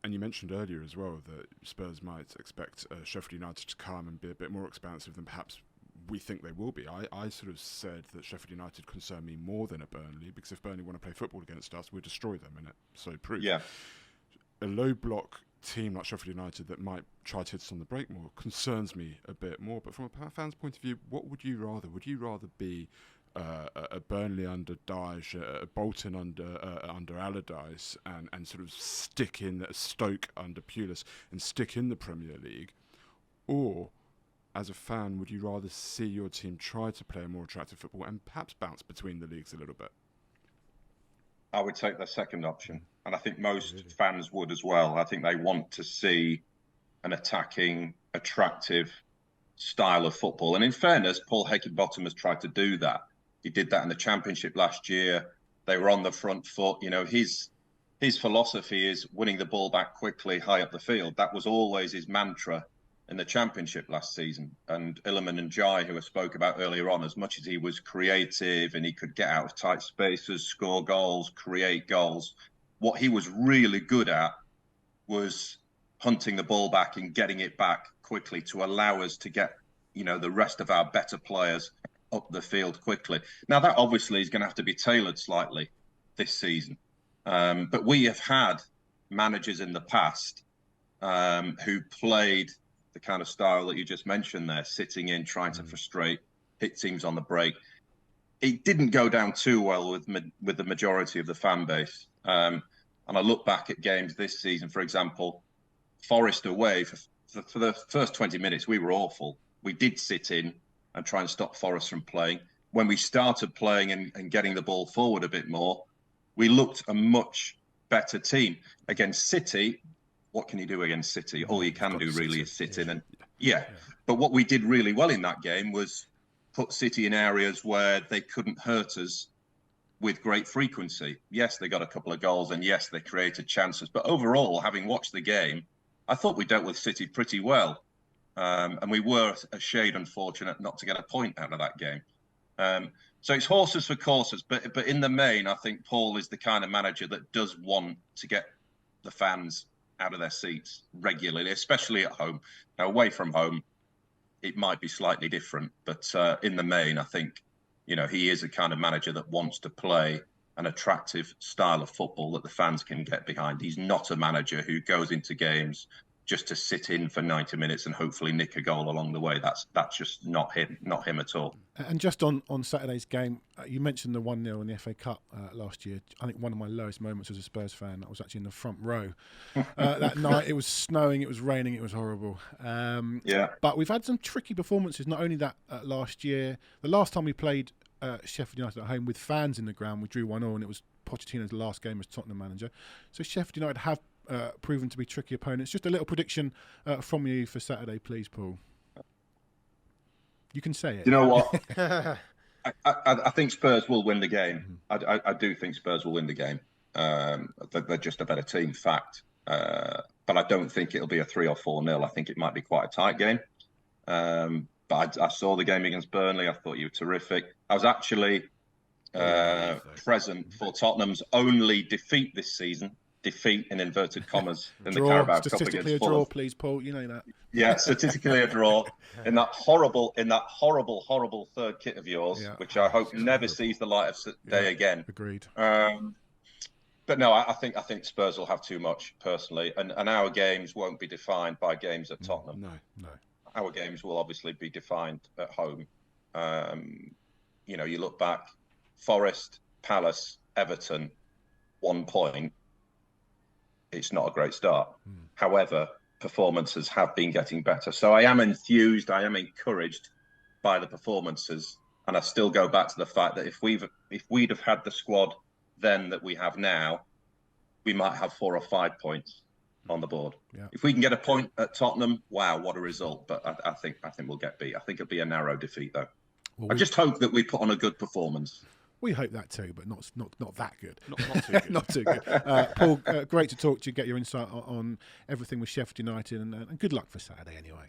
you mentioned earlier as well that Spurs might expect Sheffield United to come and be a bit more expansive than perhaps we think they will be. I sort of said that Sheffield United concern me more than a Burnley, because if Burnley want to play football against us, we'll destroy them, and it so proved. Yeah. A low block team like Sheffield United that might try to hit us on the break more concerns me a bit more. But from a fan's point of view, what would you rather? Would you rather be a Burnley under Dyche, a Bolton under Allardyce, and sort of stick in Stoke under Pulis and stick in the Premier League? Or, as a fan, would you rather see your team try to play a more attractive football and perhaps bounce between the leagues a little bit? I would take the second option. And I think most fans would as well. I think they want to see an attacking, attractive style of football. And in fairness, Paul Heckingbottom has tried to do that. He did that in the Championship last year. They were on the front foot. You know, his philosophy is winning the ball back quickly, high up the field. That was always his mantra in the Championship last season. And Illiman and Jai, who I spoke about earlier on, as much as he was creative and he could get out of tight spaces, score goals, create goals, what he was really good at was hunting the ball back and getting it back quickly to allow us to get, you know, the rest of our better players up the field quickly. Now, that obviously is going to have to be tailored slightly this season. But we have had managers in the past who played the kind of style that you just mentioned there, sitting in, trying to frustrate, hit teams on the break. It didn't go down too well with the majority of the fan base. And I look back at games this season, for example, Forest away, for the first 20 minutes, we were awful. We did sit in and try and stop Forest from playing. When we started playing and getting the ball forward a bit more, we looked a much better team. Against City, what can you do against City? All you can do really is sit in. And but what we did really well in that game was put City in areas where they couldn't hurt us with great frequency. Yes, they got a couple of goals, and yes, they created chances. But overall, having watched the game, I thought we dealt with City pretty well. And we were a shade unfortunate not to get a point out of that game. So it's horses for courses. But in the main, I think Paul is the kind of manager that does want to get the fans out of their seats regularly, especially at home. Now, away from home, it might be slightly different. But in the main, I think, you know, he is a kind of manager that wants to play an attractive style of football that the fans can get behind. He's not a manager who goes into games just to sit in for 90 minutes and hopefully nick a goal along the way. That's just not him at all. And just on Saturday's game, you mentioned the 1-0 in the FA Cup last year. I think one of my lowest moments as a Spurs fan, I was actually in the front row. That night, it was snowing, it was raining, it was horrible. But we've had some tricky performances, not only that last year. The last time we played Sheffield United at home with fans in the ground, we drew 1-0, and it was Pochettino's last game as Tottenham manager. So Sheffield United have proven to be tricky opponents. Just a little prediction from you for Saturday, please, Paul. You can say it. You know what? I think Spurs will win the game. I do think Spurs will win the game. They're just a better team, fact. But I don't think it'll be a 3 or 4-0. I think it might be quite a tight game. But I saw the game against Burnley. I thought you were terrific. I was actually present for Tottenham's only defeat this season. Defeat in inverted commas in the Carabao Cup against Fulham. Statistically a draw, please, Paul. You know that. Yeah, statistically a draw in that horrible third kit of yours, which I hope never sees the light of day again. Agreed. But no, I think Spurs will have too much personally, and our games won't be defined by games at Tottenham. No. Our games will obviously be defined at home. You know, you look back, Forest, Palace, Everton, 1 point. It's not a great start. However, performances have been getting better. So I am enthused, I am encouraged by the performances. And I still go back to the fact that if we'd have had the squad then that we have now, we might have 4 or 5 points on the board. Yeah. If we can get a point at Tottenham, wow, what a result. But I think we'll get beat. I think it'll be a narrow defeat, though. Well, I just hope that we put on a good performance. We hope that too, but not that good. Not too good. Not too good. Paul, great to talk to you, get your insight on everything with Sheffield United, and good luck for Saturday anyway.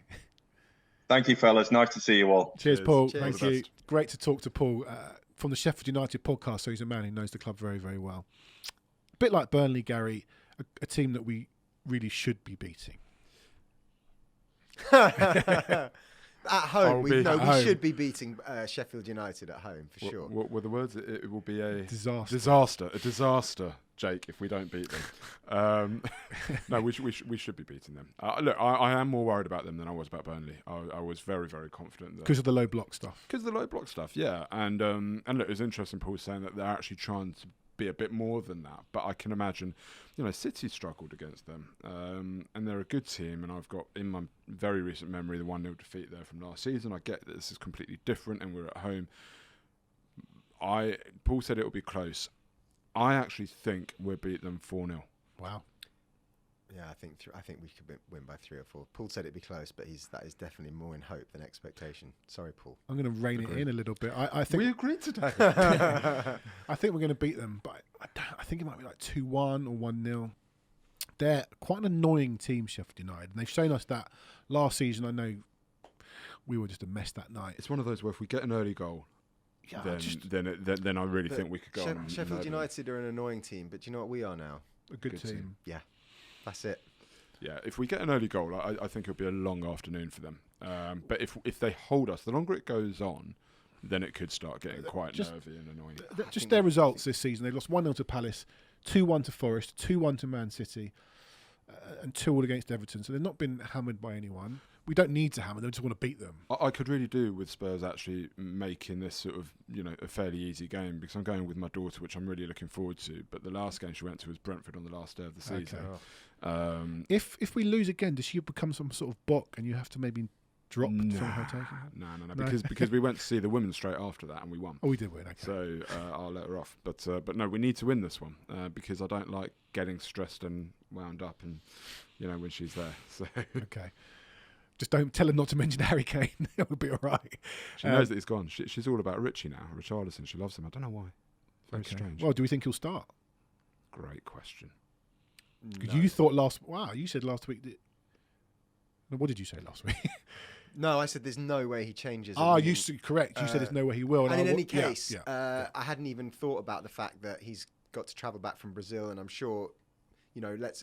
Thank you, fellas. Nice to see you all. Cheers, Paul. Thank you. Great to talk to Paul from the Sheffield United podcast, so he's a man who knows the club very, very well. A bit like Burnley, Gary, a team that we really should be beating. At home, we home. should be beating Sheffield United at home for sure. What were the words? It will be a Disaster. A disaster, Jake, if we don't beat them. No, we should be beating them. Look, I am more worried about them than I was about Burnley. I was very, very confident Because of the low block stuff. Because of the low block stuff, yeah. And look, it was interesting, Paul saying that they're actually trying to be a bit more than that. But I can imagine, City struggled against them. And they're a good team. And I've got, in my very recent memory, the 1-0 defeat there from last season. I get that this is completely different and we're at home. Paul said it will be close. I actually think we'll beat them 4-0. Wow. Yeah, I think we could win by 3 or 4. Paul said it'd be close, but that is definitely more in hope than expectation. Sorry, Paul. I'm going to rein it in a little bit. I think we agreed today. I think we're going to beat them, but I think it might be like 2-1 or 1-0. They're quite an annoying team, Sheffield United, and they've shown us that last season. I know we were just a mess that night. It's one of those where if we get an early goal, then I really think we could go on. Sheffield United are an annoying team, but do you know what we are now? A good team. Yeah, that's it. Yeah, if we get an early goal, I think it'll be a long afternoon for them. But if they hold us, the longer it goes on, then it could start getting quite nervy and annoying. Just their results this season. They lost 1-0 to Palace, 2-1 to Forest, 2-1 to Man City, and 2-all against Everton. So they've not been hammered by anyone. We don't need to hammer them, we just want to beat them. I could really do with Spurs actually making this sort of, a fairly easy game, because I'm going with my daughter, which I'm really looking forward to. But the last game she went to was Brentford on the last day of the season. Okay. If we lose again, does she become some sort of book and you have to maybe drop from her taking? No. Because we went to see the women straight after that and we won. Oh, we did win, okay. So I'll let her off. But no, we need to win this one because I don't like getting stressed and wound up and, when she's there. So okay. Just don't tell her not to mention Harry Kane. It'll be all right. She knows that he's gone. She's all about Richie now. Richarlison. She loves him. I don't know why. Very strange. Well, do we think he'll start? Great question. No. You thought you said last week that... What did you say last week? No, I said there's no way he changes. Correct. You said there's no way he will. And in any case, I hadn't even thought about the fact that he's got to travel back from Brazil, and I'm sure,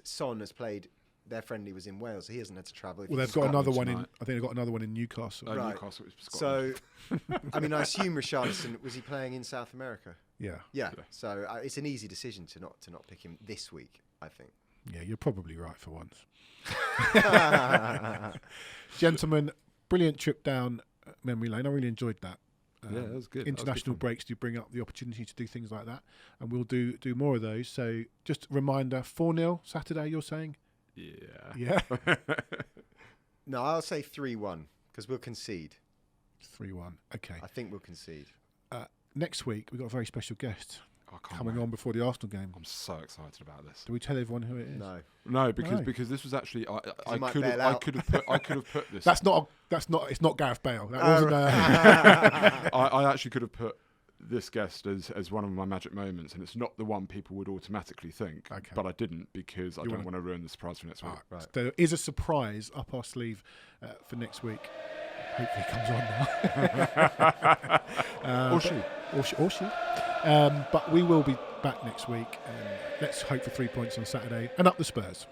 Son has played... Their friendly was in Wales, so he hasn't had to travel. Well, they've got another one in. I think they've got another one in Newcastle. Right. Newcastle is Scotland. So, I assume Richarlison was he playing in South America? Yeah. So it's an easy decision to not pick him this week, I think. Yeah, you're probably right for once. Gentlemen, brilliant trip down memory lane. I really enjoyed that. Yeah, that was good. International breaks do bring up the opportunity to do things like that, and we'll do more of those. So, just a reminder: 4-0 Saturday. You're saying? Yeah. No, I'll say 3-1 because we'll concede. 3-1. Okay. I think we'll concede. Next week we've got a very special guest coming wait. on before the Arsenal game. I'm so excited about this. Do we tell everyone who it is? No, because this was actually I could have put this. It's not Gareth Bale. That wasn't. I actually could have put this guest as one of my magic moments, and it's not the one people would automatically think. Okay. But I didn't because I don't want to ruin the surprise for next week. Right. So there is a surprise up our sleeve for next week. Hopefully he comes on now. Or she. But we will be back next week. Let's hope for 3 points on Saturday and up the Spurs.